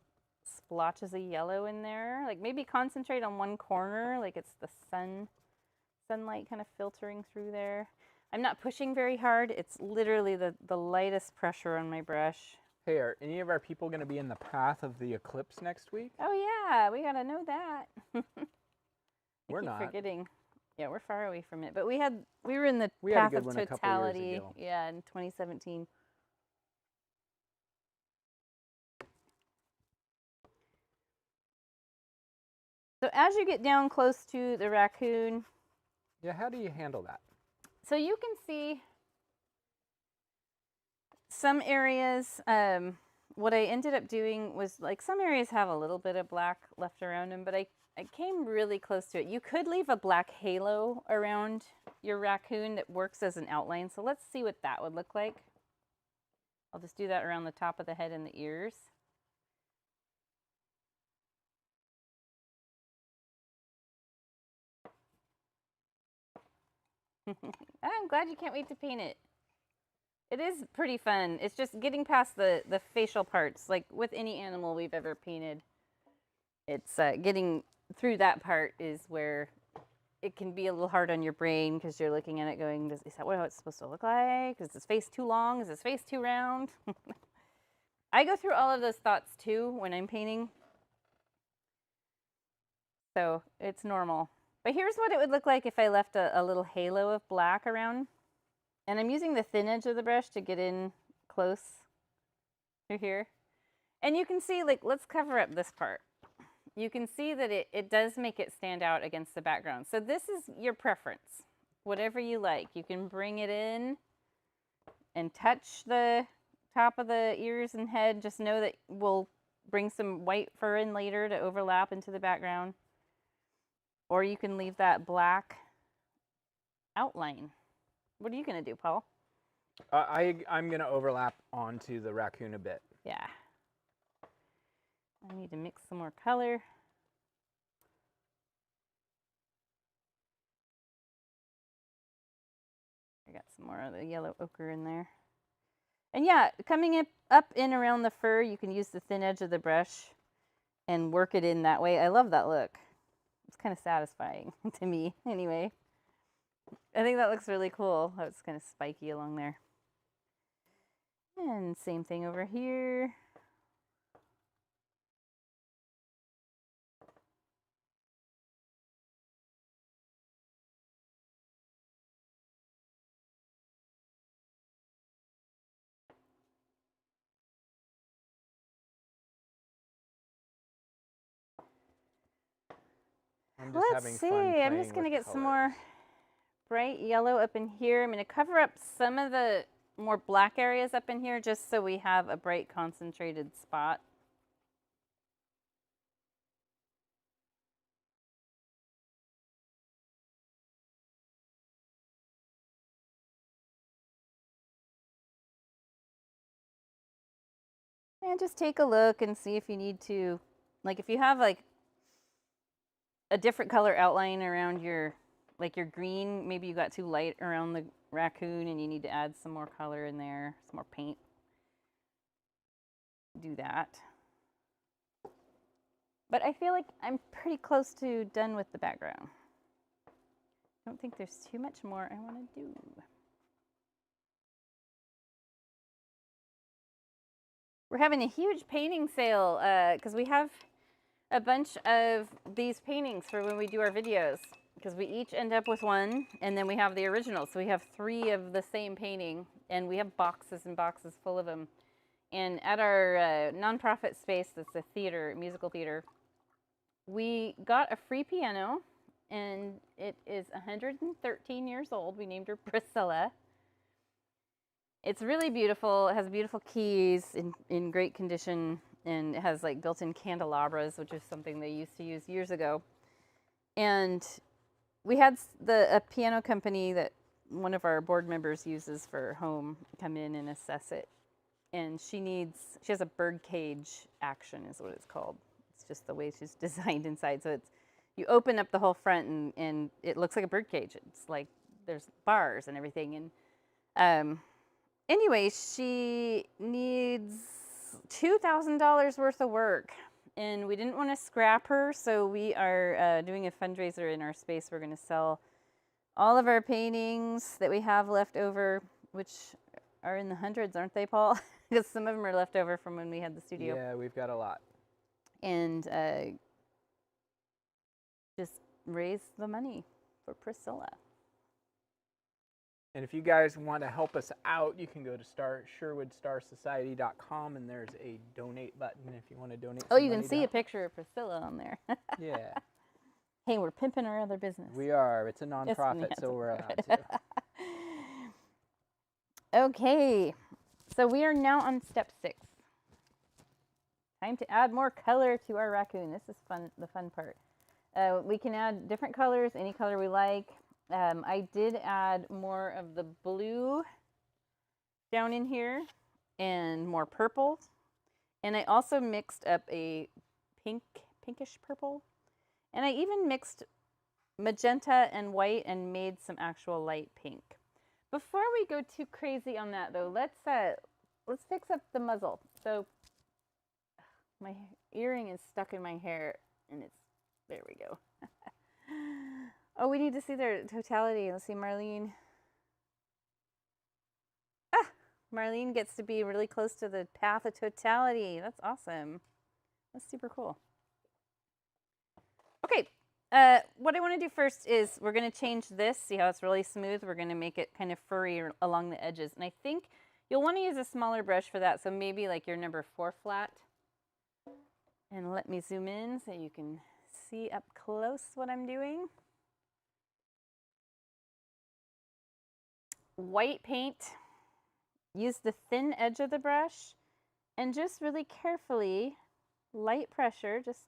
splotches of yellow in there. Like maybe concentrate on one corner, like it's the sunlight kind of filtering through there. I'm not pushing very hard. It's literally the lightest pressure on my brush. Hey, are any of our people going to be in the path of the eclipse next week? Oh yeah, we got to know that. We're not. Forgetting. Yeah, we're far away from it. But we were in the We had a path good of one a couple totality. years ago. Yeah, in 2017. So as you get down close to the raccoon. Yeah, how do you handle that? So you can see some areas, what I ended up doing was, like, some areas have a little bit of black left around them, but I came really close to it. You could leave a black halo around your raccoon that works as an outline. So let's see what that would look like. I'll just do that around the top of the head and the ears. I'm glad you can't wait to paint it. It is pretty fun. It's just getting past the facial parts. Like with any animal we've ever painted, it's getting through that part is where it can be a little hard on your brain, because you're looking at it going, is that what it's supposed to look like? Is his face too long? Is his face too round? I go through all of those thoughts too when I'm painting. So it's normal. But here's what it would look like if I left a little halo of black around. And I'm using the thin edge of the brush to get in close to here. And you can see, like, let's cover up this part. You can see that it does make it stand out against the background. So this is your preference. Whatever you like. You can bring it in and touch the top of the ears and head. Just know that we'll bring some white fur in later to overlap into the background. Or you can leave that black outline. What are you going to do, Paul? I'm going to overlap onto the raccoon a bit. Yeah. I need to mix some more color. I got some more of the yellow ochre in there. And yeah, coming up in around the fur, you can use the thin edge of the brush and work it in that way. I love that look. It's kind of satisfying to me anyway. I think that looks really cool, how it's kind of spiky along there. And same thing over here. I'm just having Let's see. fun playing I'm just going to with get some colors. more bright yellow up in here. I'm going to cover up some of the more black areas up in here just so we have a bright concentrated spot. And just take a look and see if you need to, like if you have like a different color outline around your, like your green, maybe you got too light around the raccoon and you need to add some more color in there, some more paint. Do that. But I feel like I'm pretty close to done with the background. I don't think there's too much more I want to do. We're having a huge painting sale because we have a bunch of these paintings for when we do our videos, because we each end up with one and then we have the original. So we have 3 of the same painting and we have boxes and boxes full of them. And at our nonprofit space, that's a theater, musical theater, we got a free piano and it is 113 years old. We named her Priscilla. It's really beautiful. It has beautiful keys in great condition, and it has like built-in candelabras, which is something they used to use years ago. And we had a piano company that one of our board members uses for home come in and assess it. And she has a bird cage action is what it's called. It's just the way she's designed inside. So you open up the whole front and it looks like a bird cage. It's like there's bars and everything. And anyway, she needs $2,000 worth of work, and we didn't want to scrap her, so we are doing a fundraiser in our space. We're going to sell all of our paintings that we have left over, which are in the hundreds, aren't they, Paul? Because some of them are left over from when we had the studio. Yeah, we've got a lot. And just raise the money for Priscilla. And if you guys want to help us out, you can go to SherwoodStarSociety.com, and there's a donate button if you want to donate. Oh, you can see a picture of Priscilla on there. Yeah. Hey, we're pimping our other business. We are. It's a nonprofit, so we're allowed to. Okay, so we are now on step 6. Time to add more color to our raccoon. This is fun. The fun part. We can add different colors, any color we like. I did add more of the blue down in here and more purple. And I also mixed up a pinkish purple. And I even mixed magenta and white and made some actual light pink. Before we go too crazy on that though, let's fix up the muzzle. So my earring is stuck in my hair and there we go. Oh, we need to see their totality. Let's see, Marlene. Marlene gets to be really close to the path of totality. That's awesome. That's super cool. Okay, what I want to do first is we're going to change this. See how it's really smooth? We're going to make it kind of furry along the edges. And I think you'll want to use a smaller brush for that. So maybe like your number 4 flat. And let me zoom in so you can see up close what I'm doing. White paint, use the thin edge of the brush and just really carefully, light pressure, just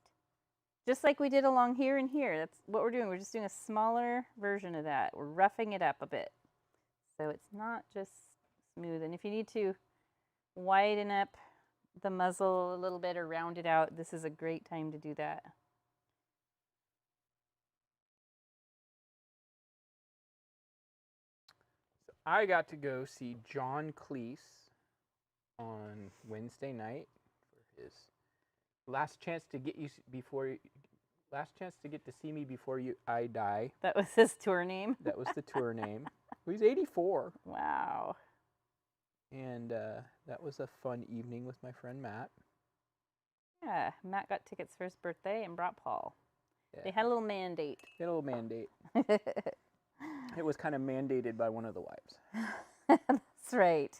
like we did along here and here. That's what we're doing. We're just doing a smaller version of that. We're roughing it up a bit. So it's not just smooth. And if you need to widen up the muzzle a little bit or round it out, this is a great time to do that. I got to go see John Cleese on Wednesday night for his last chance to get you before Last chance to get to see me before I die. That was his tour name. That was the tour name. He's 84. Wow. And that was a fun evening with my friend Matt. Yeah, Matt got tickets for his birthday and brought Paul. Yeah. They had a little mandate. They had a little mandate. It was kind of mandated by one of the wives. That's right.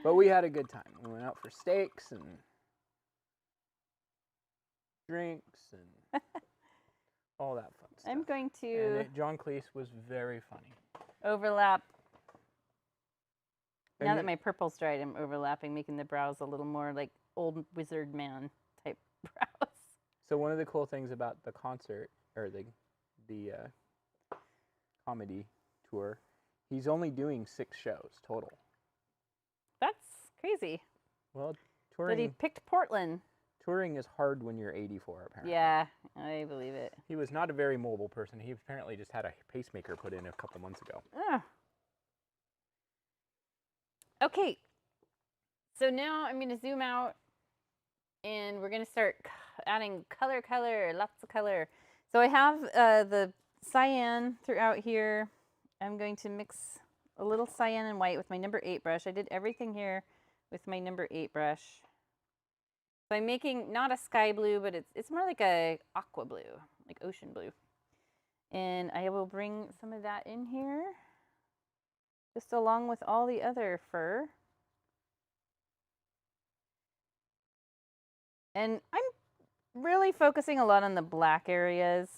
But we had a good time. We went out for steaks and drinks and all that fun stuff. I'm going to John Cleese was very funny. overlap. And Now that my purple's dried, I'm overlapping, making the brows a little more like old wizard man type brows. So one of the cool things about the concert, or the comedy tour, he's only doing 6 shows total. That's crazy. Well, But he picked Portland. touring is hard when you're 84, apparently. Yeah, I believe it. He was not a very mobile person. He apparently just had a pacemaker put in a couple months ago. Oh. Okay, so now I'm going to zoom out and we're going to start adding color, lots of color. So I have the cyan throughout here. I'm going to mix a little cyan and white with my number 8 brush. I did everything here with my number 8 brush. So I'm making not a sky blue, but it's more like a aqua blue, like ocean blue. And I will bring some of that in here, just along with all the other fur. And I'm really focusing a lot on the black areas,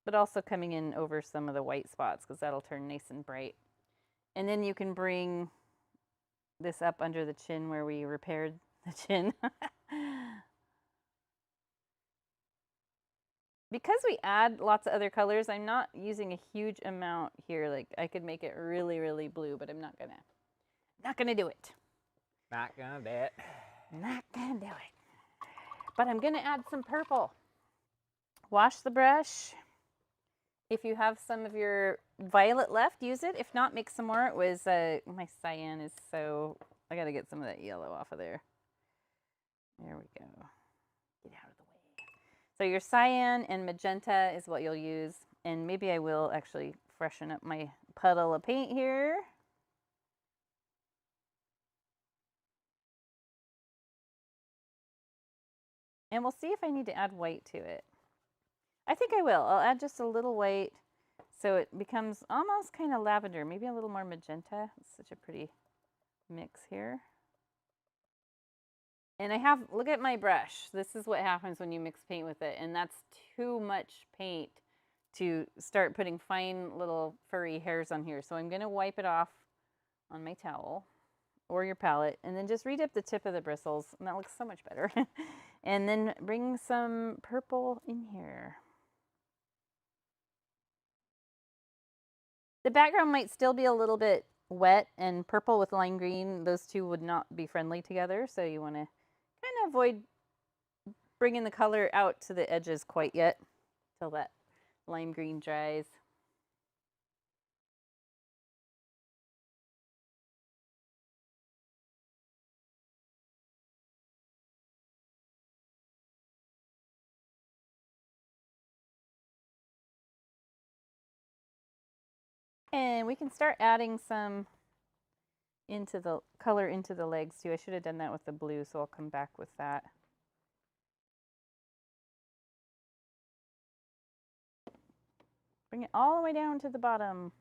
but also coming in over some of the white spots because that'll turn nice and bright. And then you can bring this up under the chin where we repaired the chin. Because we add lots of other colors, I'm not using a huge amount here. Like I could make it really, really blue, but I'm not gonna do it. Not gonna do it. Not gonna do it. But I'm gonna add some purple. Wash the brush. If you have some of your violet left, use it. If not, make some more. It was my cyan is so, I gotta get some of that yellow off of there. There we go. Get out of the way. So your cyan and magenta is what you'll use. And maybe I will actually freshen up my puddle of paint here. And we'll see if I need to add white to it. I think I will. I'll add just a little white so it becomes almost kind of lavender, maybe a little more magenta. It's such a pretty mix here. And I have, look at my brush. This is what happens when you mix paint with it. And that's too much paint to start putting fine little furry hairs on here. So I'm going to wipe it off on my towel or your palette and then just redip the tip of the bristles. And that looks so much better. And then bring some purple in here. The background might still be a little bit wet, and purple with lime green, those two would not be friendly together. So you want to kind of avoid bringing the color out to the edges quite yet till that lime green dries. And we can start adding some into the color into the legs too. I should have done that with the blue, so I'll come back with that. Bring it all the way down to the bottom.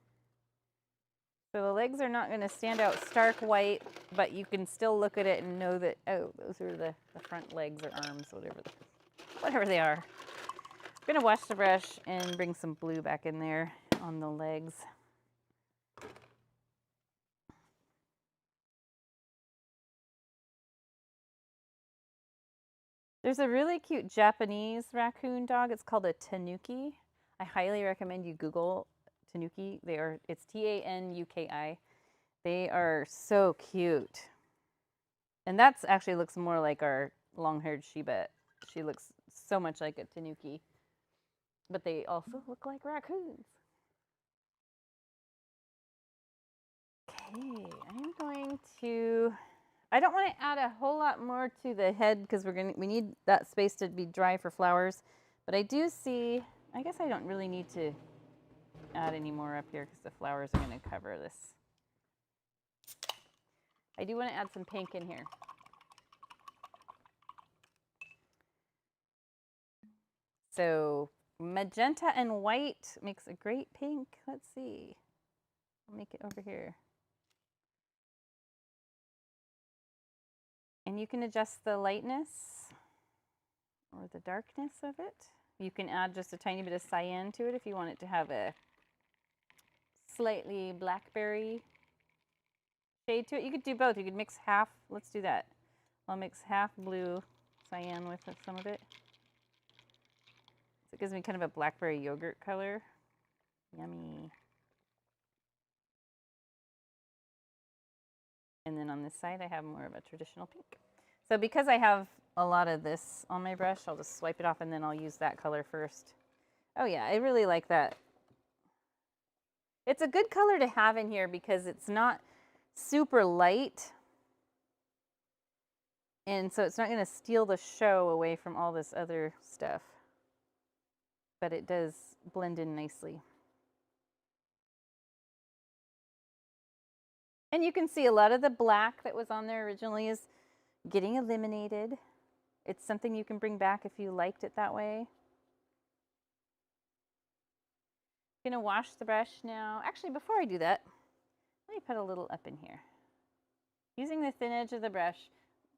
So the legs are not going to stand out stark white, but you can still look at it and know that, oh, those are the front legs or arms, whatever they are. I'm going to wash the brush and bring some blue back in there on the legs. There's a really cute Japanese raccoon dog. It's called a tanuki. I highly recommend you Google tanuki. It's Tanuki. They are so cute. And that's actually looks more like our long-haired Shiba. She looks so much like a tanuki. But they also look like raccoons. Okay, I'm going to I don't want to add a whole lot more to the head because we need that space to be dry for flowers. But I do see, I guess I don't really need to add any more up here because the flowers are going to cover this. I do want to add some pink in here. So magenta and white makes a great pink. Let's see. I'll make it over here. And you can adjust the lightness or the darkness of it. You can add just a tiny bit of cyan to it if you want it to have a slightly blackberry shade to it. You could do both. You could mix half. Let's do that. I'll mix half blue cyan with some of it. So it gives me kind of a blackberry yogurt color. Yummy. And then on this side, I have more of a traditional pink. So because I have a lot of this on my brush, I'll just swipe it off and then I'll use that color first. Oh yeah, I really like that. It's a good color to have in here because it's not super light. And so it's not going to steal the show away from all this other stuff. But it does blend in nicely. And you can see a lot of the black that was on there originally is getting eliminated. It's something you can bring back if you liked it that way. I'm going to wash the brush now. Actually, before I do that, let me put a little up in here. Using the thin edge of the brush,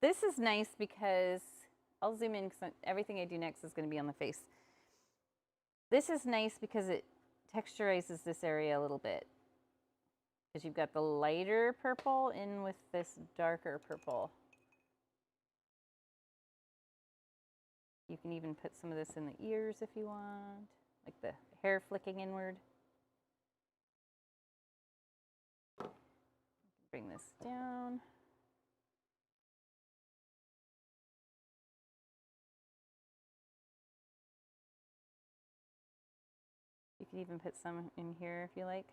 this is nice because I'll zoom in because everything I do next is going to be on the face. This is nice because it texturizes this area a little bit. Because you've got the lighter purple in with this darker purple. You can even put some of this in the ears if you want, like the hair flicking inward. Bring this down. You can even put some in here if you like.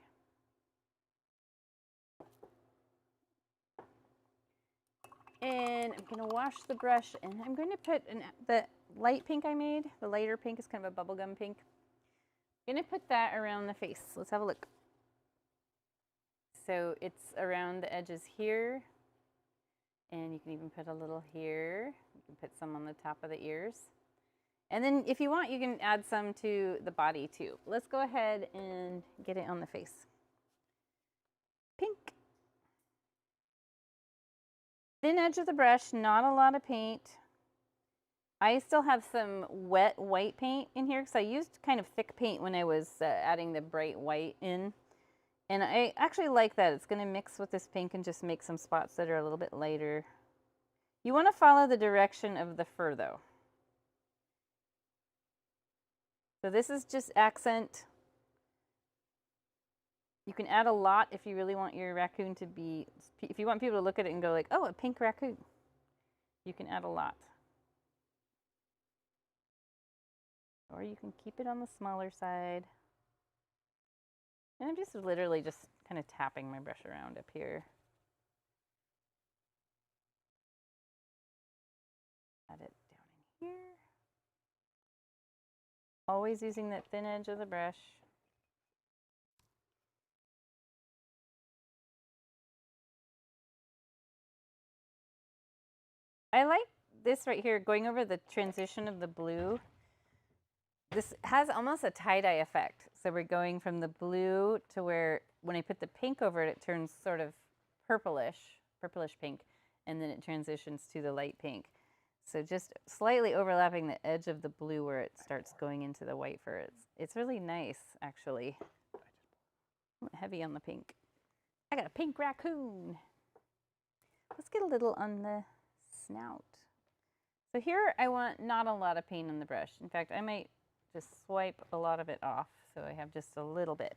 And I'm going to wash the brush, and I'm going to put the light pink I made. The lighter pink is kind of a bubblegum pink. I'm going to put that around the face. Let's have a look. So it's around the edges here. And you can even put a little here. You can put some on the top of the ears. And then if you want, you can add some to the body too. Let's go ahead and get it on the face. Pink. Thin edge of the brush, not a lot of paint. I still have some wet white paint in here because I used kind of thick paint when I was adding the bright white in. And I actually like that. It's going to mix with this pink and just make some spots that are a little bit lighter. You want to follow the direction of the fur though. So this is just accent. You can add a lot if you really want your raccoon to be, if you want people to look at it and go like, oh, a pink raccoon. You can add a lot. Or you can keep it on the smaller side. And I'm just literally just kind of tapping my brush around up here. Add it down in here. Always using that thin edge of the brush. I like this right here, going over the transition of the blue. This has almost a tie-dye effect. So we're going from the blue to where, when I put the pink over it, it turns sort of purplish pink, and then it transitions to the light pink. So just slightly overlapping the edge of the blue where it starts going into the white fur. It's really nice, actually. I'm heavy on the pink. I got a pink raccoon. Let's get a little on the snout. So here I want not a lot of paint on the brush. In fact, I might just swipe a lot of it off so I have just a little bit.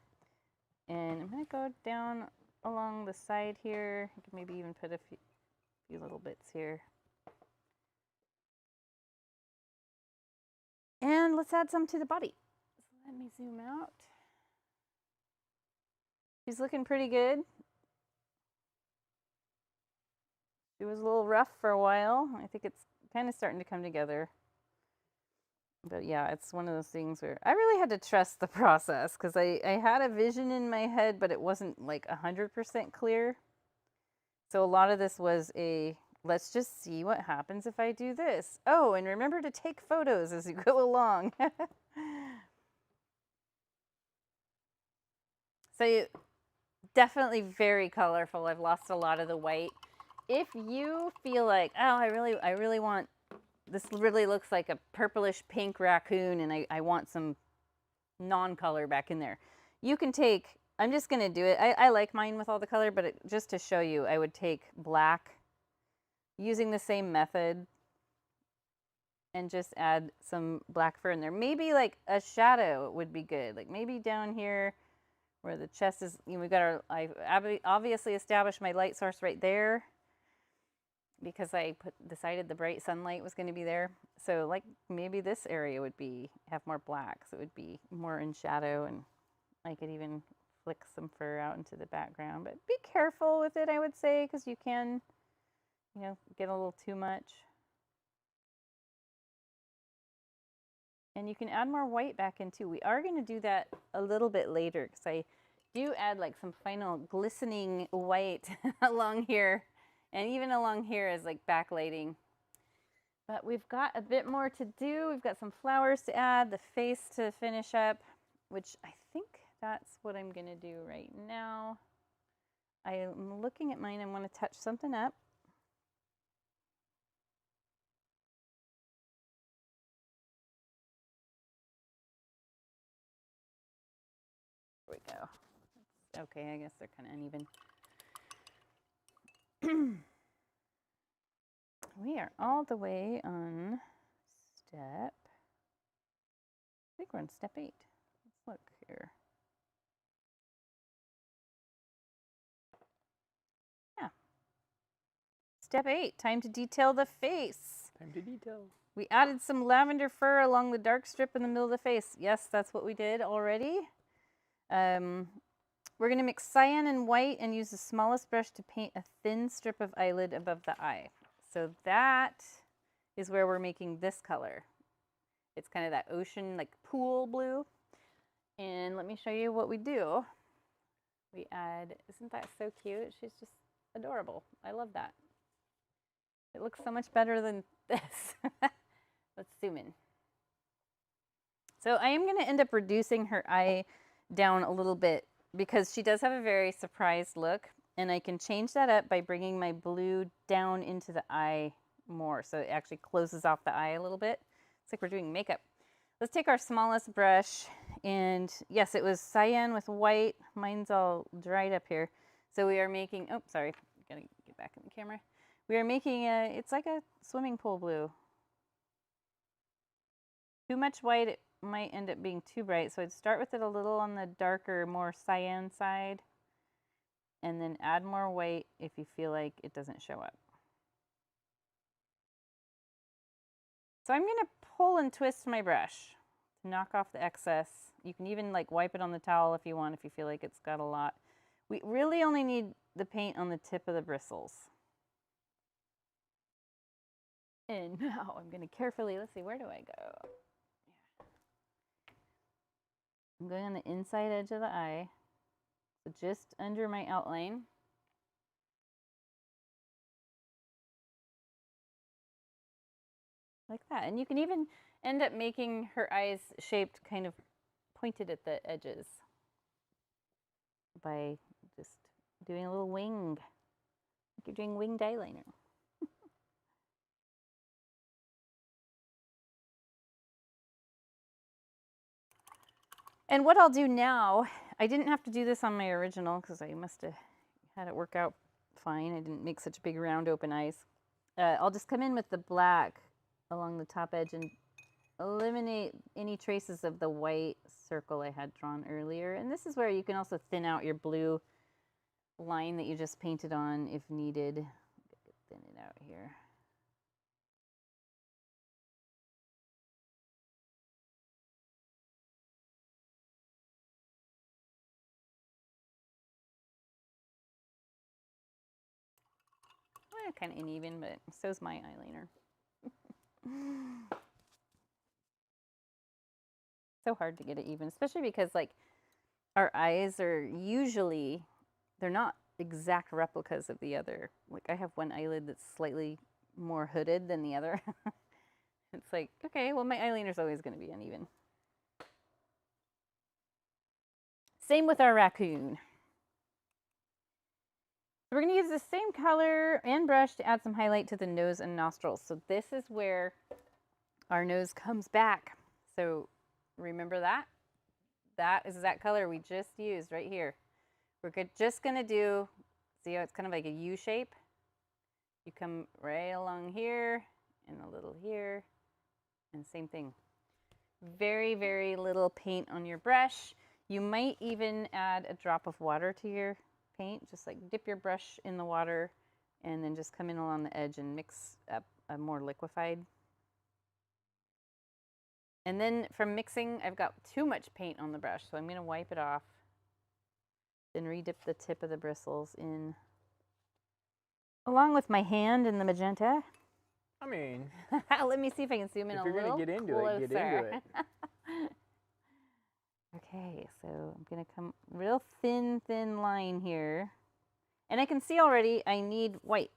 And I'm going to go down along the side here. I can maybe even put a few little bits here. And let's add some to the body. So let me zoom out. She's looking pretty good. It was a little rough for a while. I think it's kind of starting to come together. But yeah, it's one of those things where I really had to trust the process because I had a vision in my head, but it wasn't like 100% clear. So a lot of this was let's just see what happens if I do this. Oh, and remember to take photos as you go along. So definitely very colorful. I've lost a lot of the white. If you feel like, oh, I really want, this really looks like a purplish pink raccoon and I want some non-color back in there, you can take, I'm just going to do it. I like mine with all the color, but just to show you, I would take black using the same method and just add some black fur in there. Maybe like a shadow would be good. Like maybe down here where the chest is, you know, I obviously established my light source right there because I decided the bright sunlight was going to be there. So like maybe this area would have more black, so it would be more in shadow, and I could even flick some fur out into the background. But be careful with it, I would say, because you can, you know, get a little too much. And you can add more white back in too. We are going to do that a little bit later because I do add like some final glistening white along here, and even along here is like backlighting. But we've got a bit more to do. We've got some flowers to add, the face to finish up, which I think that's what I'm going to do right now. I'm looking at mine. I want to touch something up. There we go. Okay, I guess they're kind of uneven. We are all the way on step, I think we're on step 8. Let's look here. Yeah. Step 8, time to detail the face. Time to detail. We added some lavender fur along the dark strip in the middle of the face. Yes, that's what we did already. We're going to mix cyan and white and use the smallest brush to paint a thin strip of eyelid above the eye. So that is where we're making this color. It's kind of that ocean, like pool blue. And let me show you what we do. We add, isn't that so cute? She's just adorable. I love that. It looks so much better than this. Let's zoom in. So I am going to end up reducing her eye down a little bit because she does have a very surprised look, and I can change that up by bringing my blue down into the eye more, so it actually closes off the eye a little bit. It's like we're doing makeup. Let's take our smallest brush, and yes, it was cyan with white. Mine's all dried up here. So we are making, oh, sorry, gotta get back in the camera. We are making it's like a swimming pool blue. Too much white, it might end up being too bright, so I'd start with it a little on the darker, more cyan side, and then add more white if you feel like it doesn't show up. So I'm going to pull and twist my brush to knock off the excess. You can even like wipe it on the towel if you want, if you feel like it's got a lot. We really only need the paint on the tip of the bristles. And now I'm going to carefully, let's see, where do I go? I'm going on the inside edge of the eye, so just under my outline. Like that. And you can even end up making her eyes shaped kind of pointed at the edges by just doing a little wing, like you're doing winged eyeliner. And what I'll do now, I didn't have to do this on my original because I must have had it work out fine. I didn't make such big round open eyes. I'll just come in with the black along the top edge and eliminate any traces of the white circle I had drawn earlier. And this is where you can also thin out your blue line that you just painted on if needed. Thin it out here. kind of uneven, but so's my eyeliner. So hard to get it even, especially because like our eyes are usually, they're not exact replicas of the other. Like I have one eyelid that's slightly more hooded than the other. It's like, okay, well my eyeliner's always going to be uneven. Same with our raccoon. So we're going to use the same color and brush to add some highlight to the nose and nostrils. So this is where our nose comes back. So remember that? That is that color we just used right here. We're just going to do, see how it's kind of like a U shape? You come right along here and a little here, and same thing. Very, very little paint on your brush. You might even add a drop of water to your paint, just like dip your brush in the water and then just come in along the edge and mix up a more liquefied. And then from mixing, I've got too much paint on the brush, so I'm going to wipe it off. Then redip the tip of the bristles in, along with my hand in the magenta. I mean, let me see if I can zoom in a little closer. If you're going to get into it, get into it. Okay, so I'm going to come real thin line here. And I can see already I need white,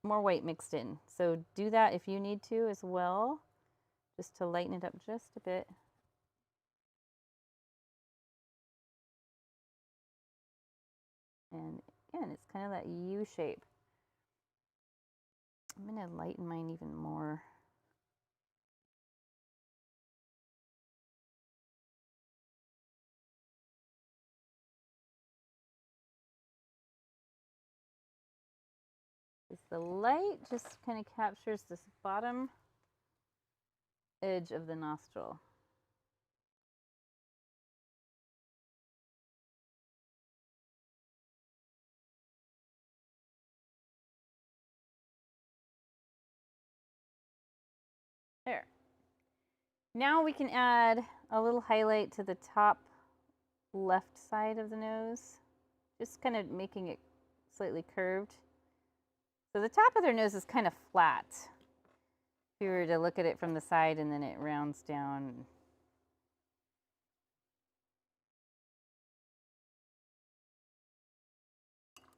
more white mixed in. So do that if you need to as well, just to lighten it up just a bit. And again, it's kind of that U shape. I'm going to lighten mine even more. The light just kind of captures this bottom edge of the nostril. There. Now we can add a little highlight to the top left side of the nose, just kind of making it slightly curved. So the top of their nose is kind of flat. If you were to look at it from the side and then it rounds down.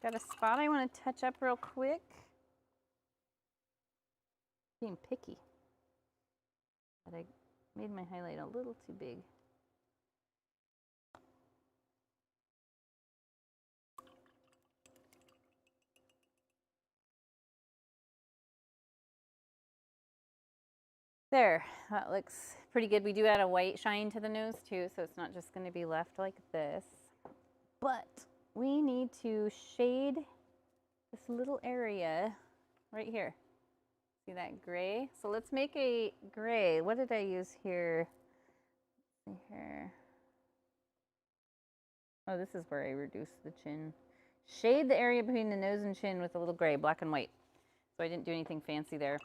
Got a spot I want to touch up real quick. Being picky. But I made my highlight a little too big. There, that looks pretty good. We do add a white shine to the nose too, so it's not just going to be left like this. But we need to shade this little area right here. See that gray? So let's make a gray. What did I use here? Let's see here. Oh, this is where I reduced the chin. Shade the area between the nose and chin with a little gray, black and white. So I didn't do anything fancy there.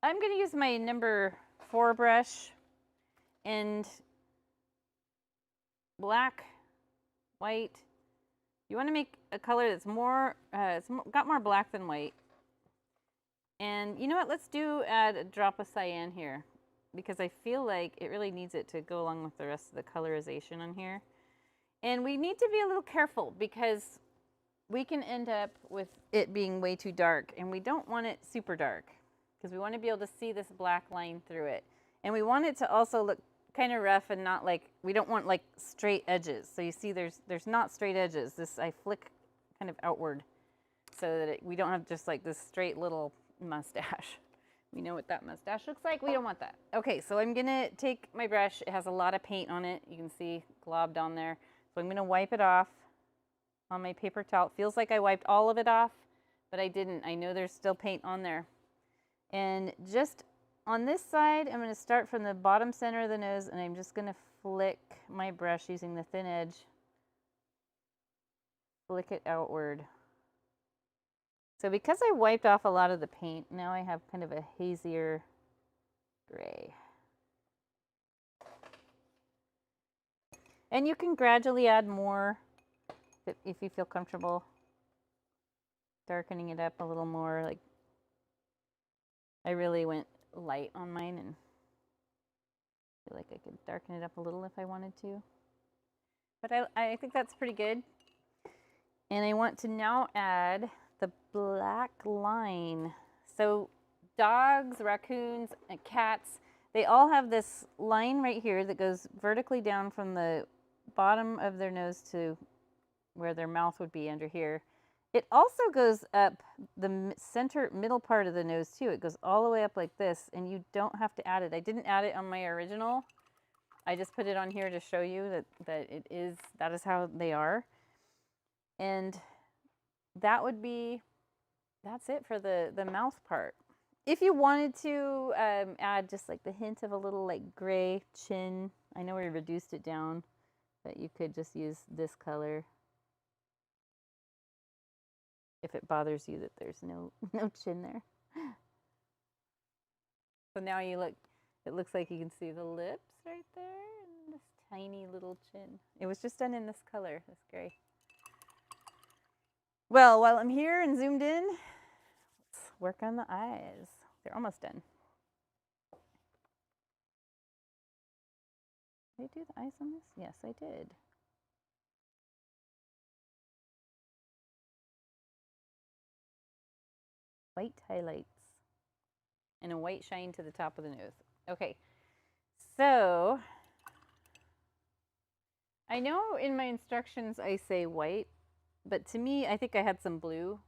I'm going to use my number 4 brush and black, white. You want to make a color that's more, got more black than white. And you know what? Let's add a drop of cyan here because I feel like it really needs it to go along with the rest of the colorization on here. And we need to be a little careful because we can end up with it being way too dark, and we don't want it super dark because we want to be able to see this black line through it. And we want it to also look kind of rough and not like, we don't want like straight edges. So you see there's not straight edges. This, I flick kind of outward so that we don't have just like this straight little mustache. We know what that mustache looks like. We don't want that. Okay, so I'm gonna take my brush. It has a lot of paint on it. You can see globbed on there. So I'm gonna wipe it off on my paper towel. It feels like I wiped all of it off, but I didn't. I know there's still paint on there. And just on this side, I'm gonna start from the bottom center of the nose, and I'm just gonna flick my brush using the thin edge. Flick it outward. So because I wiped off a lot of the paint, now I have kind of a hazier gray. And you can gradually add more if you feel comfortable. darkening it up a little more. Like, I really went light on mine and feel like I could darken it up a little if I wanted to. But I think that's pretty good. And I want to now add the black line. So dogs, raccoons, and cats, they all have this line right here that goes vertically down from the bottom of their nose to where their mouth would be under here. It also goes up the center middle part of the nose too. It goes all the way up like this, and you don't have to add it. I didn't add it on my original. I just put it on here to show you that that is how they are. And that would be, that's it for the mouth part. If you wanted to add just like the hint of a little like gray chin, I know we reduced it down, but you could just use this color if it bothers you that there's no chin there. So now it looks like you can see the lips right there and this tiny little chin. It was just done in this color, this gray. Well, while I'm here and zoomed in, let's work on the eyes. They're almost done. Did I do the eyes on this? Yes, I did. White highlights and a white shine to the top of the nose. Okay, so I know in my instructions I say white, but to me, I think I had some blue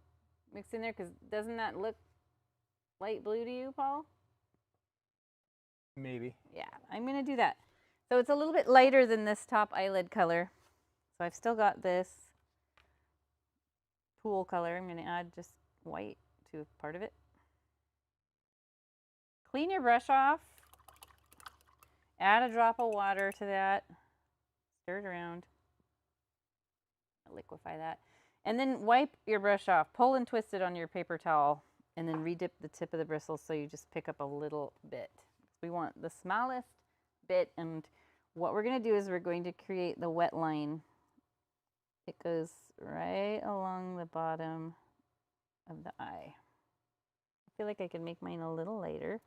mixed in there, because doesn't that look light blue to you, Paul? Maybe. Yeah, I'm gonna do that. So it's a little bit lighter than this top eyelid color. So I've still got this pool color. I'm gonna add just white to part of it. Clean your brush off. Add a drop of water to that. Stir it around. Liquefy that. And then wipe your brush off. Pull and twist it on your paper towel. And then redip the tip of the bristles so you just pick up a little bit. We want the smallest bit. And what we're going to do is we're going to create the wet line. It goes right along the bottom of the eye. I feel like I can make mine a little lighter.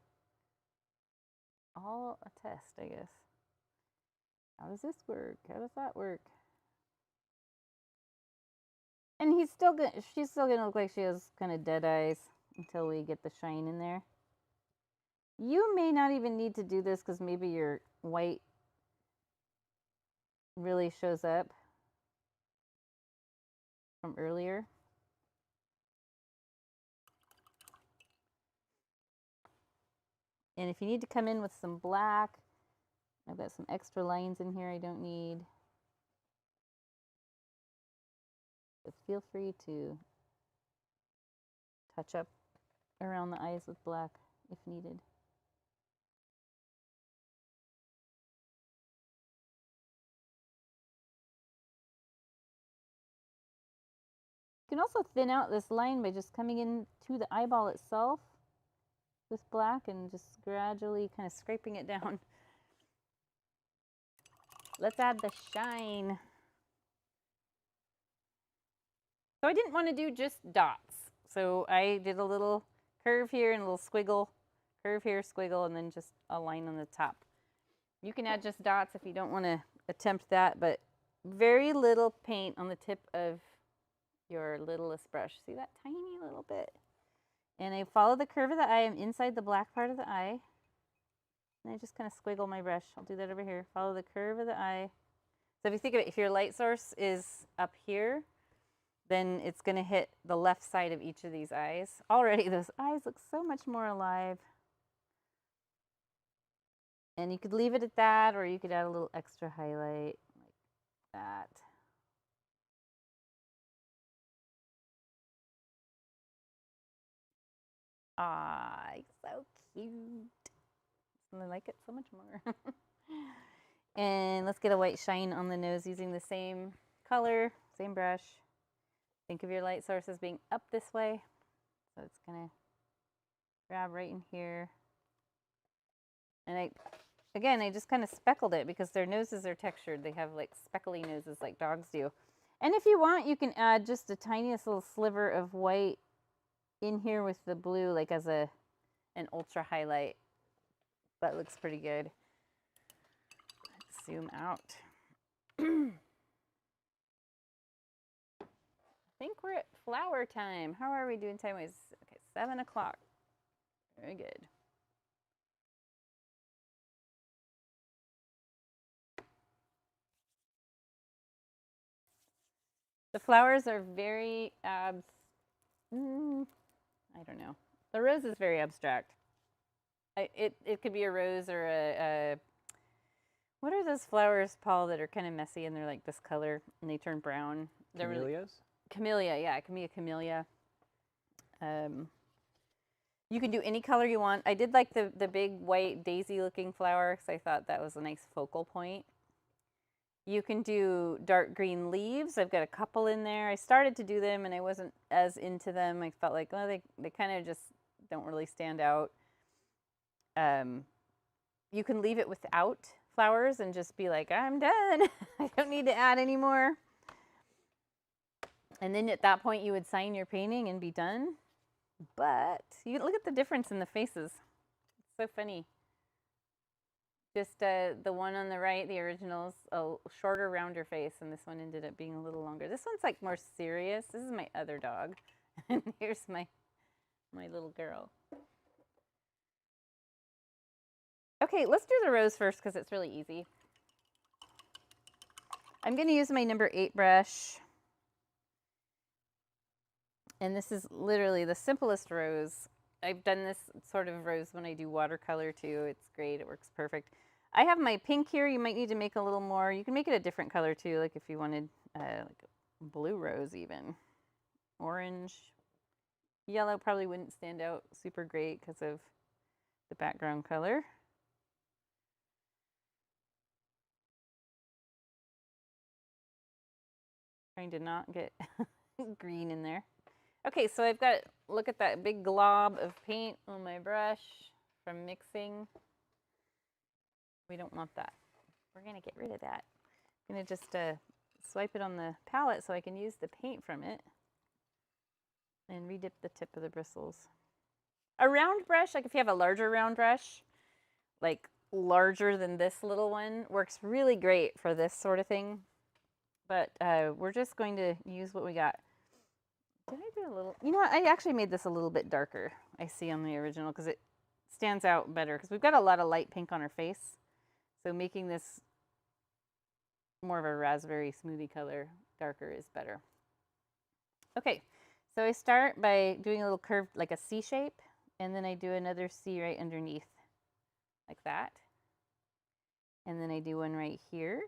All a test, I guess. How does this work? How does that work? And she's still gonna look like she has kind of dead eyes until we get the shine in there. You may not even need to do this because maybe your white really shows up from earlier. And if you need to come in with some black, I've got some extra lines in here I don't need. But feel free to touch up around the eyes with black if needed. You can also thin out this line by just coming in to the eyeball itself with black and just gradually kind of scraping it down. Let's add the shine. So I didn't want to do just dots. So I did a little curve here and a little squiggle, curve here, squiggle, and then just a line on the top. You can add just dots if you don't want to attempt that, but very little paint on the tip of your littlest brush. See that tiny little bit? And I follow the curve of the eye. I'm inside the black part of the eye. And I just kind of squiggle my brush. I'll do that over here. Follow the curve of the eye. So if you think of it, if your light source is up here, then it's going to hit the left side of each of these eyes. Already those eyes look so much more alive. And you could leave it at that, or you could add a little extra highlight like that. Ah, so cute. I like it so much more. And let's get a white shine on the nose using the same color, same brush. Think of your light source as being up this way. So it's gonna grab right in here. And I just kind of speckled it because their noses are textured. They have like speckly noses like dogs do. And if you want, you can add just the tiniest little sliver of white in here with the blue, like as an ultra highlight. That looks pretty good. Let's zoom out. I think we're at flower time. How are we doing time-wise? Okay, 7 o'clock. Very good. The flowers are very I don't know. The rose is very abstract. It could be a rose or a what are those flowers, Paul, that are kind of messy and they're like this color and they turn brown? They're Camellias? Really, camellia, yeah, it can be a camellia. You can do any color you want. I did like the big white daisy looking flower because I thought that was a nice focal point. You can do dark green leaves. I've got a couple in there. I started to do them and I wasn't as into them. I felt like, well, they kind of just don't really stand out. You can leave it without flowers and just be like, I'm done. I don't need to add any more. And then at that point you would sign your painting and be done. But you look at the difference in the faces. It's so funny. Just the one on the right, the original's a shorter, rounder face, and this one ended up being a little longer. This one's like more serious. This is my other dog. And here's my little girl. Okay, let's do the rose first because it's really easy. I'm going to use my number 8 brush. And this is literally the simplest rose. I've done this sort of rose when I do watercolor too. It's great. It works perfect. I have my pink here. You might need to make a little more. You can make it a different color too, like if you wanted like a blue rose even. Orange. Yellow probably wouldn't stand out super great because of the background color. Trying to not get green in there. Okay, so I've got, look at that big glob of paint on my brush from mixing. We don't want that. We're gonna get rid of that. I'm gonna just swipe it on the palette so I can use the paint from it and redip the tip of the bristles. A round brush, like if you have a larger round brush, like larger than this little one, works really great for this sort of thing. But we're just going to use what we got. Did I do a little? You know what? I actually made this a little bit darker, I see on the original, because it stands out better. Because we've got a lot of light pink on her face. So making this more of a raspberry smoothie color darker is better. Okay, so I start by doing a little curve, like a C shape. And then I do another C right underneath, like that. And then I do one right here.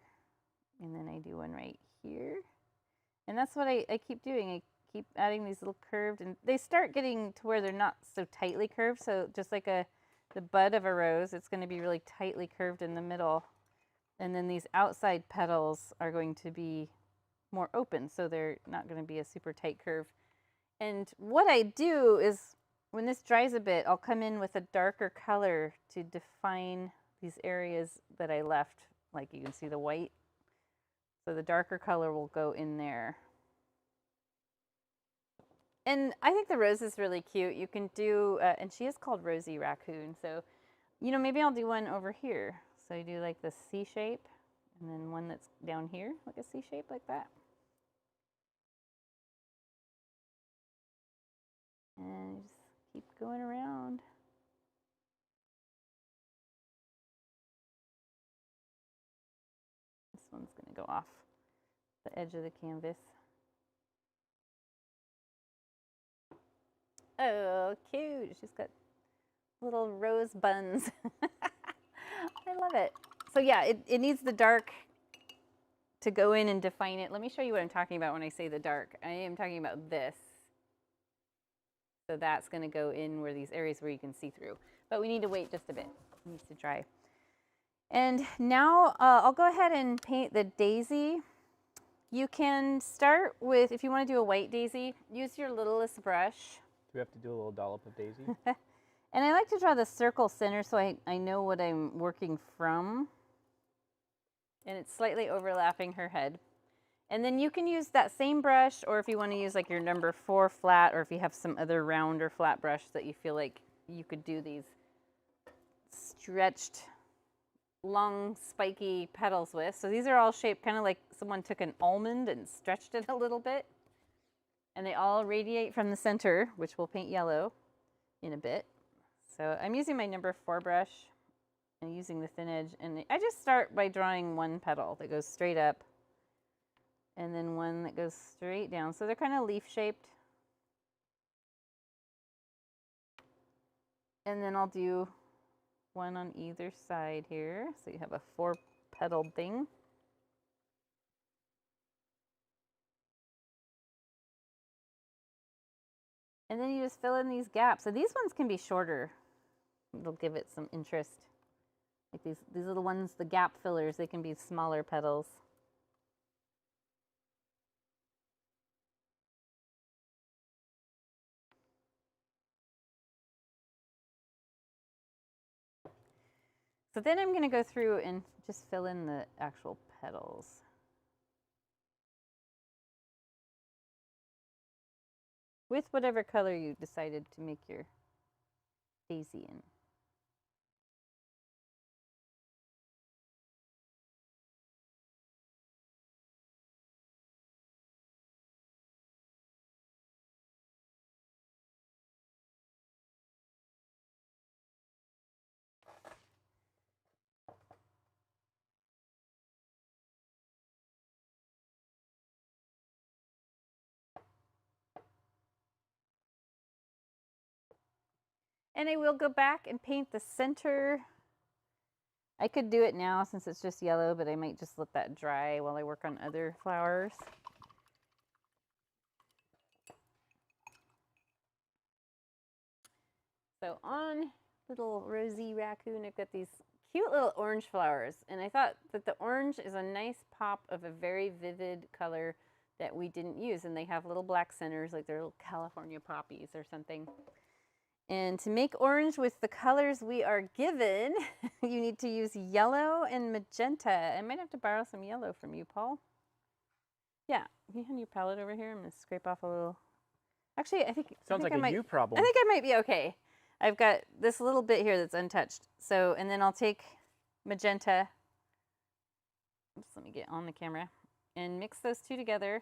And then I do one right here. And that's what I keep doing. I keep adding these little curved, and they start getting to where they're not so tightly curved. So just like the bud of a rose, it's going to be really tightly curved in the middle. And then these outside petals are going to be more open, so they're not going to be a super tight curve. And what I do is, when this dries a bit, I'll come in with a darker color to define these areas that I left. Like you can see the white. So the darker color will go in there. And I think the rose is really cute. You can do, and she is called Rosie Raccoon. So, you know, maybe I'll do one over here. So you do like the C shape, and then one that's down here, like a C shape like that. And just keep going around. This one's going to go off the edge of the canvas. Oh, cute. She's got little rose buns. I love it. So yeah, it needs the dark to go in and define it. Let me show you what I'm talking about when I say the dark. I am talking about this. So that's going to go in where these areas where you can see through. But we need to wait just a bit. It needs to dry. And now I'll go ahead and paint the daisy. You can start with, if you want to do a white daisy, use your littlest brush. Do we have to do a little dollop of daisy? And I like to draw the circle center so I know what I'm working from. And it's slightly overlapping her head. And then you can use that same brush, or if you want to use like your number 4 flat, or if you have some other round or flat brush that you feel like you could do these stretched, long, spiky petals with. So these are all shaped kind of like someone took an almond and stretched it a little bit. And they all radiate from the center, which we'll paint yellow in a bit. So I'm using my number 4 brush and using the thin edge. And I just start by drawing one petal that goes straight up and then one that goes straight down. So they're kind of leaf shaped. And then I'll do one on either side here. So you have a 4-petaled thing. And then you just fill in these gaps. So these ones can be shorter. It'll give it some interest. Like these are the ones, the gap fillers, they can be smaller petals. So then I'm going to go through and just fill in the actual petals. With whatever color you decided to make your daisy in. And I will go back and paint the center. I could do it now since it's just yellow, but I might just let that dry while I work on other flowers. So on little Rosie Raccoon, I've got these cute little orange flowers. And I thought that the orange is a nice pop of a very vivid color that we didn't use. And they have little black centers, like they're little California poppies or something. And to make orange with the colors we are given, you need to use yellow and magenta. I might have to borrow some yellow from you, Paul. Yeah, can you hand your palette over here? I'm going to scrape off a little. Actually, I think Sounds like a you problem. I think I might be okay. I've got this little bit here that's untouched. So, and then I'll take magenta. Oops, let me get on the camera and mix those two together.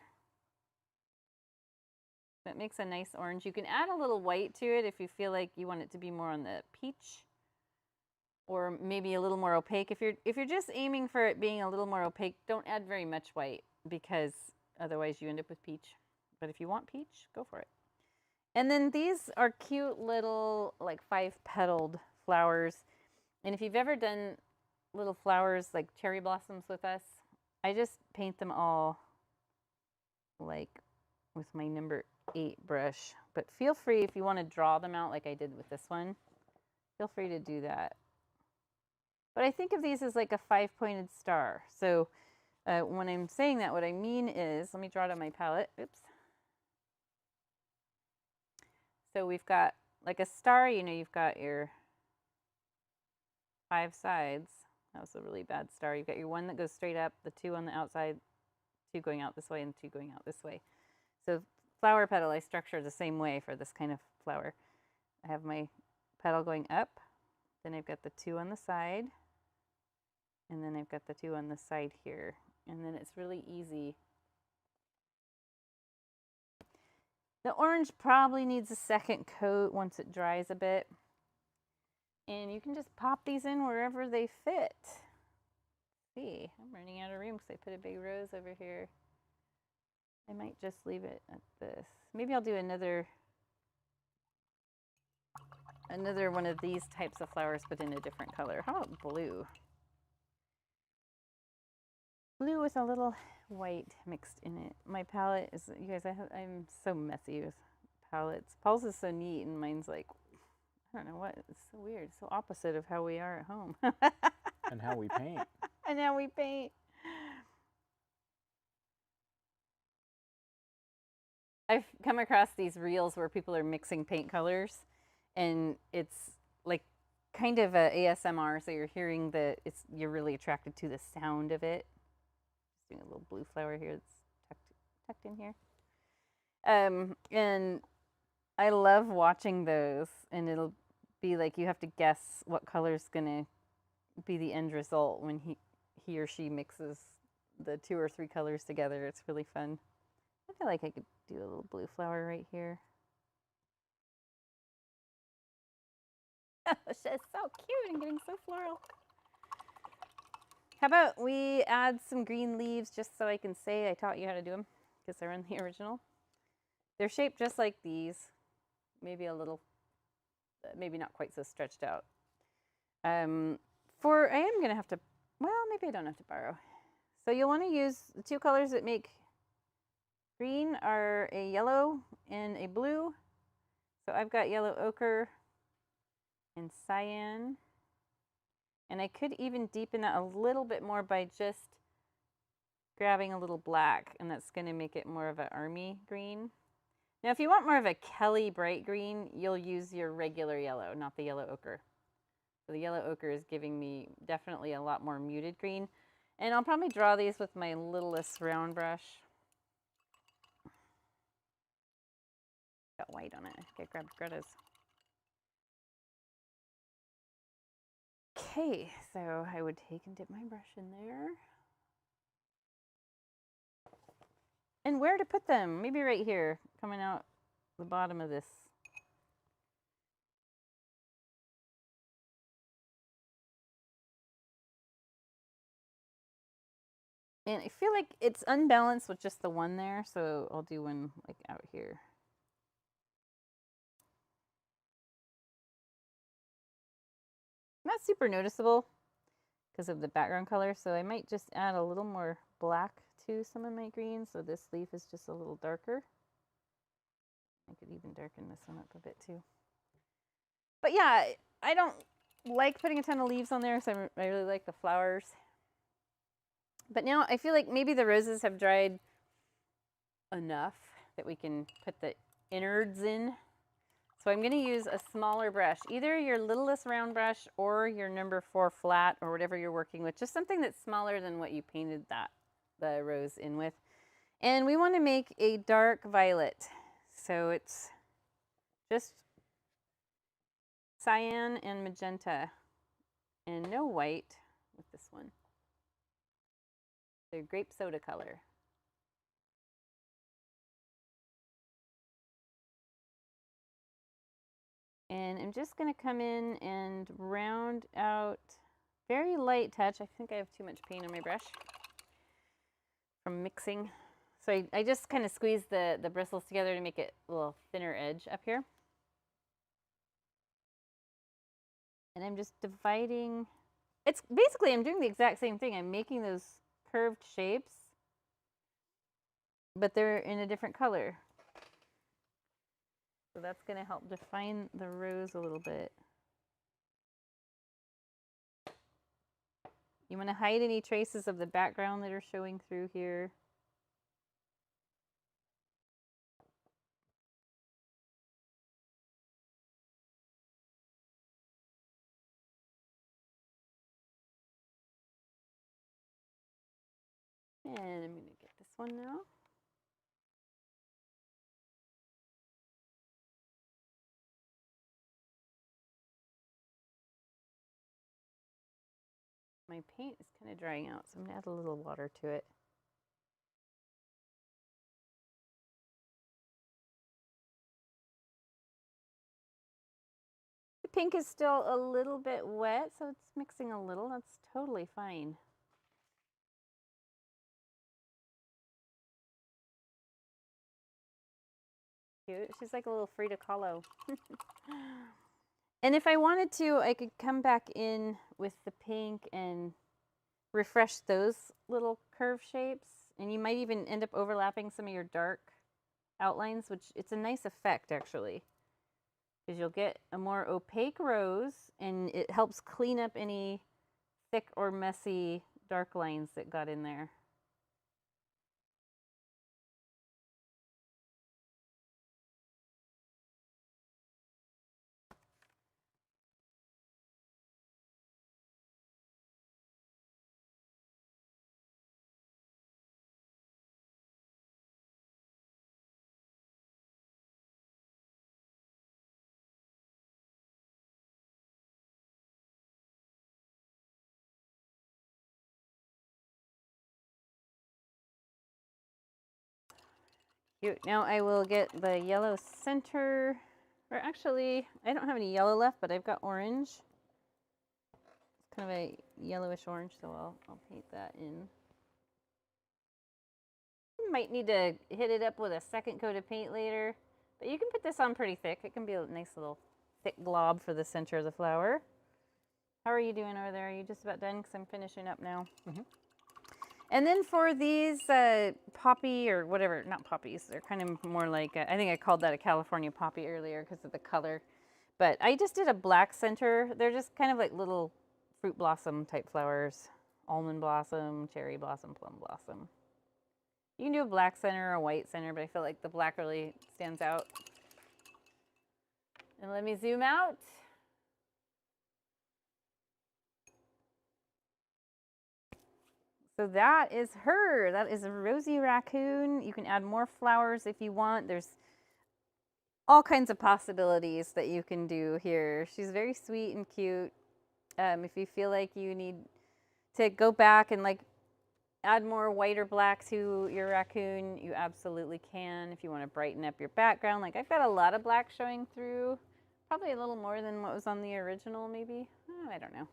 That makes a nice orange. You can add a little white to it if you feel like you want it to be more on the peach, or maybe a little more opaque. If you're just aiming for it being a little more opaque, don't add very much white because otherwise you end up with peach. But if you want peach, go for it. And then these are cute little like 5-petaled flowers. And if you've ever done little flowers like cherry blossoms with us, I just paint them all like with my number 8 brush. But feel free, if you want to draw them out like I did with this one, feel free to do that. But I think of these as like a 5-pointed star. So when I'm saying that, what I mean is, let me draw it on my palette. Oops. So we've got like a star, you know, you've got your 5 sides. That was a really bad star. You've got your one that goes straight up, the 2 on the outside, 2 going out this way, and 2 going out this way. So flower petal, I structure the same way for this kind of flower. I have my petal going up, then I've got the 2 on the side, and then I've got the 2 on the side here. And then it's really easy. The orange probably needs a second coat once it dries a bit. And you can just pop these in wherever they fit. See, I'm running out of room because I put a big rose over here. I might just leave it at this. Maybe I'll do another one of these types of flowers, but in a different color. How about blue? Blue with a little white mixed in it. My palette is, you guys, I'm so messy with palettes. Paul's is so neat and mine's like, I don't know what, it's so weird. It's so opposite of how we are at home. And how we paint. And how we paint. I've come across these reels where people are mixing paint colors, and it's like kind of a ASMR, so you're hearing you're really attracted to the sound of it. Just doing a little blue flower here that's tucked in here. And I love watching those, and it'll be like you have to guess what color's gonna be the end result when he or she mixes the 2 or 3 colors together. It's really fun. I feel like I could do a little blue flower right here. Oh, she's so cute and getting so floral. How about we add some green leaves just so I can say I taught you how to do them, because they're in the original. They're shaped just like these, maybe a little, maybe not quite so stretched out. I am going to have to, well, maybe I don't have to borrow. So you'll want to use the 2 colors that make green are a yellow and a blue. So I've got yellow ochre and cyan. And I could even deepen that a little bit more by just grabbing a little black, and that's going to make it more of an army green. Now, if you want more of a Kelly bright green, you'll use your regular yellow, not the yellow ochre. So the yellow ochre is giving me definitely a lot more muted green. And I'll probably draw these with my littlest round brush. Got white on it. I think I grabbed Greta's. Okay, so I would take and dip my brush in there. And where to put them? Maybe right here, coming out the bottom of this. And I feel like it's unbalanced with just the one there, so I'll do one like out here. Not super noticeable because of the background color, so I might just add a little more black to some of my greens, so this leaf is just a little darker. I could even darken this one up a bit too. But yeah, I don't like putting a ton of leaves on there, so I really like the flowers. But now I feel like maybe the roses have dried enough that we can put the innards in. So I'm going to use a smaller brush, either your littlest round brush or your number 4 flat or whatever you're working with, just something that's smaller than what you painted the rose in with. And we want to make a dark violet. So it's just cyan and magenta and no white with this one. So grape soda color. And I'm just going to come in and round out, very light touch. I think I have too much paint on my brush from mixing. So I just kind of squeeze the bristles together to make it a little thinner edge up here. And I'm just dividing. It's basically, I'm doing the exact same thing. I'm making those curved shapes, but they're in a different color. So that's going to help define the rose a little bit. You want to hide any traces of the background that are showing through here. And I'm going to get this one now. My paint is kind of drying out, so I'm going to add a little water to it. The pink is still a little bit wet, so it's mixing a little. That's totally fine. Cute. She's like a little Frida Kahlo. And if I wanted to, I could come back in with the pink and refresh those little curve shapes. And you might even end up overlapping some of your dark outlines, which it's a nice effect actually, because you'll get a more opaque rose and it helps clean up any thick or messy dark lines that got in there. Cute. Now I will get the yellow center. Or actually, I don't have any yellow left, but I've got orange. It's kind of a yellowish orange, so I'll paint that in. You might need to hit it up with a second coat of paint later, but you can put this on pretty thick. It can be a nice little thick glob for the center of the flower. How are you doing over there? Are you just about done? Because I'm finishing up now. Mm-hmm. And then for these poppy or whatever, not poppies, they're kind of more like, I think I called that a California poppy earlier because of the color. But I just did a black center. They're just kind of like little fruit blossom type flowers. Almond blossom, cherry blossom, plum blossom. You can do a black center or a white center, but I feel like the black really stands out. And let me zoom out. So that is her. That is a Rosie Raccoon. You can add more flowers if you want. There's all kinds of possibilities that you can do here. She's very sweet and cute. If you feel like you need to go back and like add more white or black to your raccoon, you absolutely can. If you want to brighten up your background, like I've got a lot of black showing through, probably a little more than what was on the original maybe. I don't know.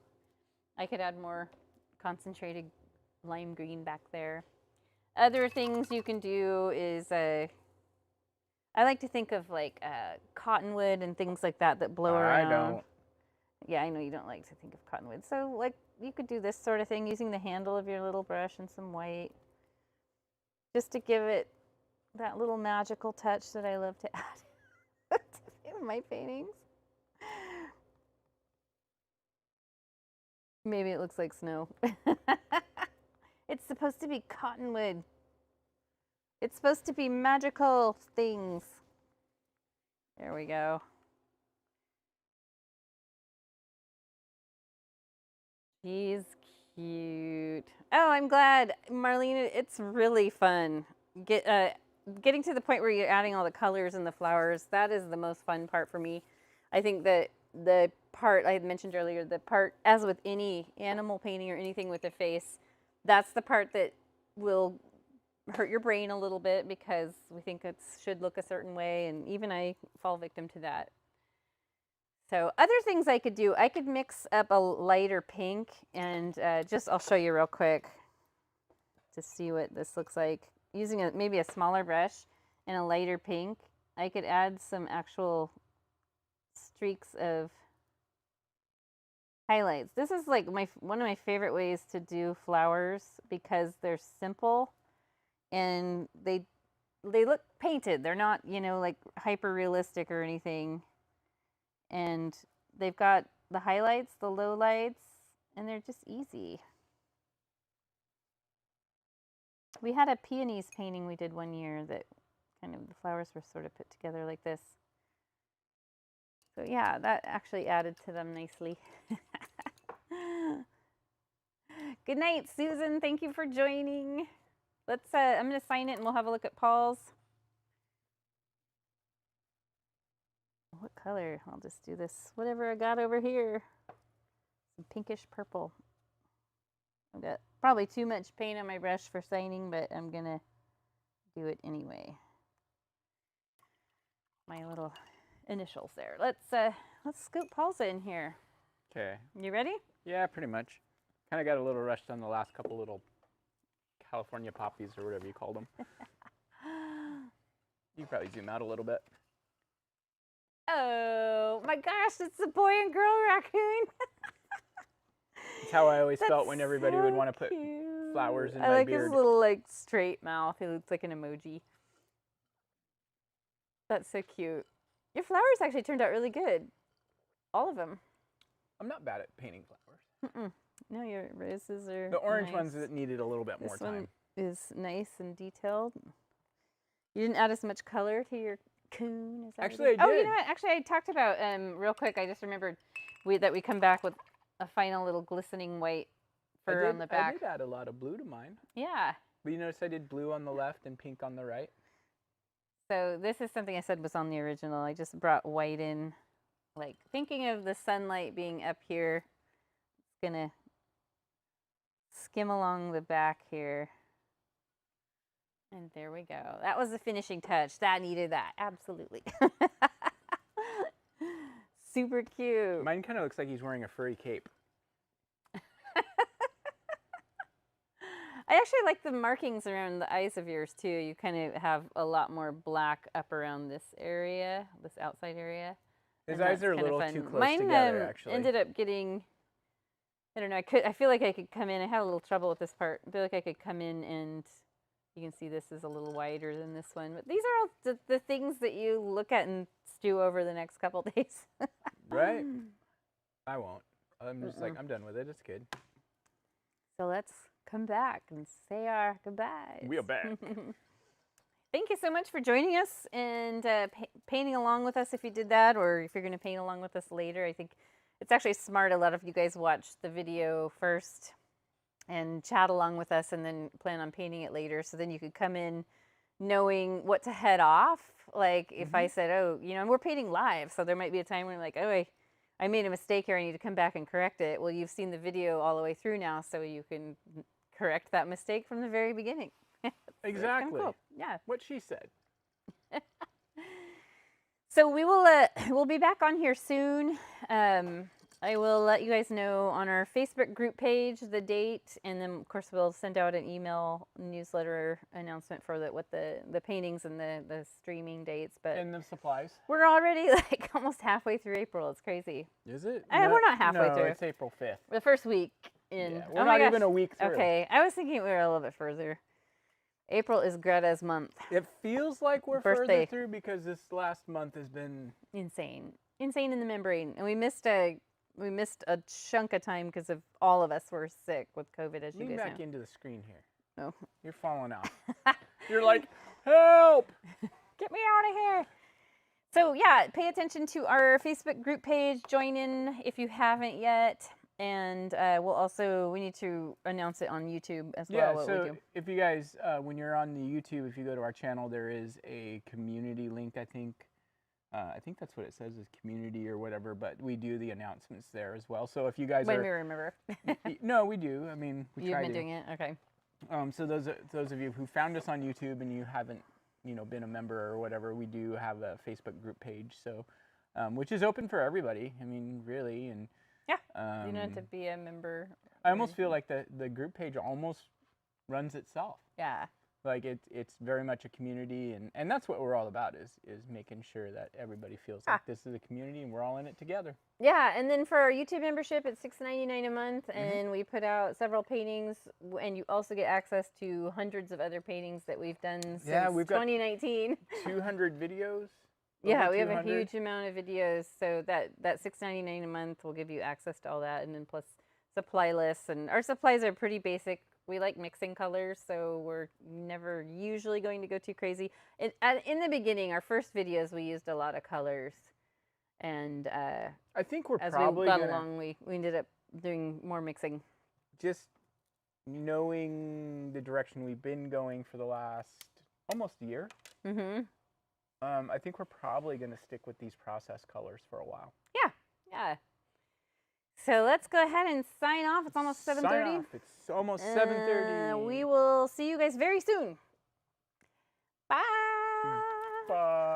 I could add more concentrated lime green back there. Other things you can do is, I like to think of like cottonwood and things like that that blow around. I don't. Yeah, I know you don't like to think of cottonwood. So like you could do this sort of thing using the handle of your little brush and some white. Just to give it that little magical touch that I love to add to my paintings. Maybe it looks like snow. It's supposed to be cottonwood. It's supposed to be magical things. There we go. She's cute. Oh, I'm glad, Marlene. It's really fun. Getting to the point where you're adding all the colors and the flowers. That is the most fun part for me. I think that the part I had mentioned earlier, the part, as with any animal painting or anything with a face, that's the part that will hurt your brain a little bit because we think it should look a certain way, and even I fall victim to that. So other things I could do, I could mix up a lighter pink and I'll show you real quick to see what this looks like. Using maybe a smaller brush and a lighter pink, I could add some actual streaks of highlights. This is like one of my favorite ways to do flowers because they're simple and they look painted. They're not, like hyper realistic or anything. And they've got the highlights, the lowlights, and they're just easy. We had a peonies painting we did one year that kind of the flowers were sort of put together like this. So yeah, that actually added to them nicely. Good night, Susan. Thank you for joining. Let's, I'm going to sign it and we'll have a look at Paul's. What color? I'll just do this, whatever I got over here. Some pinkish purple. I've got probably too much paint on my brush for signing, but I'm going to do it anyway. My little initials there. Let's scoop Paul's in here. Okay. You ready? Yeah, pretty much. Kind of got a little rushed on the last couple little California poppies or whatever you called them. You can probably zoom out a little bit. Oh my gosh, it's the boy and girl raccoon. It's how I always felt when everybody would want to put flowers in my like beard. his little like straight mouth. He looks like an emoji. That's so cute. Your flowers actually turned out really good. All of them. I'm not bad at painting flowers. Mm-mm. No, your roses are The orange nice. ones that needed a little bit more time. This one is nice and detailed. You didn't add as much color to your coon as Actually, I did. Oh, you know what? Actually, I talked about real quick. I just remembered that we come back with a final little glistening white fur on the back. I did add a lot of blue to mine. Yeah. But you notice I did blue on the left and pink on the right. So this is something I said was on the original. I just brought white in, like thinking of the sunlight being up here. It's gonna skim along the back here. And there we go. That was the finishing touch. That needed that. Absolutely. Super cute. Mine kind of looks like he's wearing a furry cape. I actually like the markings around the eyes of yours too. You kind of have a lot more black up around this area, this outside area. His eyes are a little too close Mine, together, actually. ended up getting, I don't know, I feel like I could come in. I had a little trouble with this part. I feel like I could come in and you can see this is a little wider than this one. But these are all the things that you look at and stew over the next couple days. Right? I won't. I'm just like, I'm done with it. It's good. So let's come back and say our goodbyes. We are back. Thank you so much for joining us and painting along with us if you did that, or if you're going to paint along with us later. I think it's actually smart. A lot of you guys watch the video first and chat along with us and then plan on painting it later. So then you could come in knowing what to head off. Like if I said, oh, you know, and we're painting live, so there might be a time when you're like, oh, I made a mistake here. I need to come back and correct it. Well, you've seen the video all the way through now, so you can correct that mistake from the very beginning. Exactly. Cool. Yeah. What she said. So we will we'll be back on here soon. I will let you guys know on our Facebook group page the date, and then of course we'll send out an email newsletter announcement for what the paintings and the streaming dates. But And the supplies. we're already like almost halfway through April. It's crazy. Is it? We're not halfway no, through. It's April 5th. The first week in. Yeah, oh we're my not gosh. even a week through. Okay, I was thinking we were a little bit further. April is Greta's month. It feels like we're Birthday. further through because this last month has been Insane in the membrane, and we missed a chunk of time because of all of us were sick with COVID, as you lean guys back know. into the screen here. No. You're falling out. You're like, help! Get me out of here. So yeah, pay attention to our Facebook group page. Join in if you haven't yet. And we need to announce it on YouTube as well. Yeah, what so we do. if you guys, when you're on the YouTube, if you go to our channel, there is a community link, I think. I think that's what it says is community or whatever, but we do the announcements there as well. So if you guys When we remember. No, we do. I mean, we You've try been to. doing it? Okay. So those of you who found us on YouTube and you haven't, been a member or whatever, we do have a Facebook group page, so which is open for everybody. I mean, really, and yeah, you don't have to be a member. I almost feel like the group page almost runs itself. Yeah. Like it's very much a community, and that's what we're all about is making sure that everybody feels like this is a community and we're all in it together. Yeah, and then for our YouTube membership, it's $6.99 a month, and we put out several paintings, and you also get access to hundreds of other paintings that we've done since we've got 2019. 200 videos. Yeah, over we have a 200. huge amount of videos, so that $6.99 a month will give you access to all that, and then plus supply lists, and our supplies are pretty basic. We like mixing colors, so we're never usually going to go too crazy. In the beginning, our first videos, we used a lot of colors, and I think we're as probably we got gonna along, we ended up doing more mixing. just knowing the direction we've been going for the last almost year. Mm-hmm. I think we're probably going to stick with these process colors for a while. Yeah. So let's go ahead and sign off. It's almost 7:30. Sign off. It's almost 7:30. We will see you guys very soon. Bye. Bye.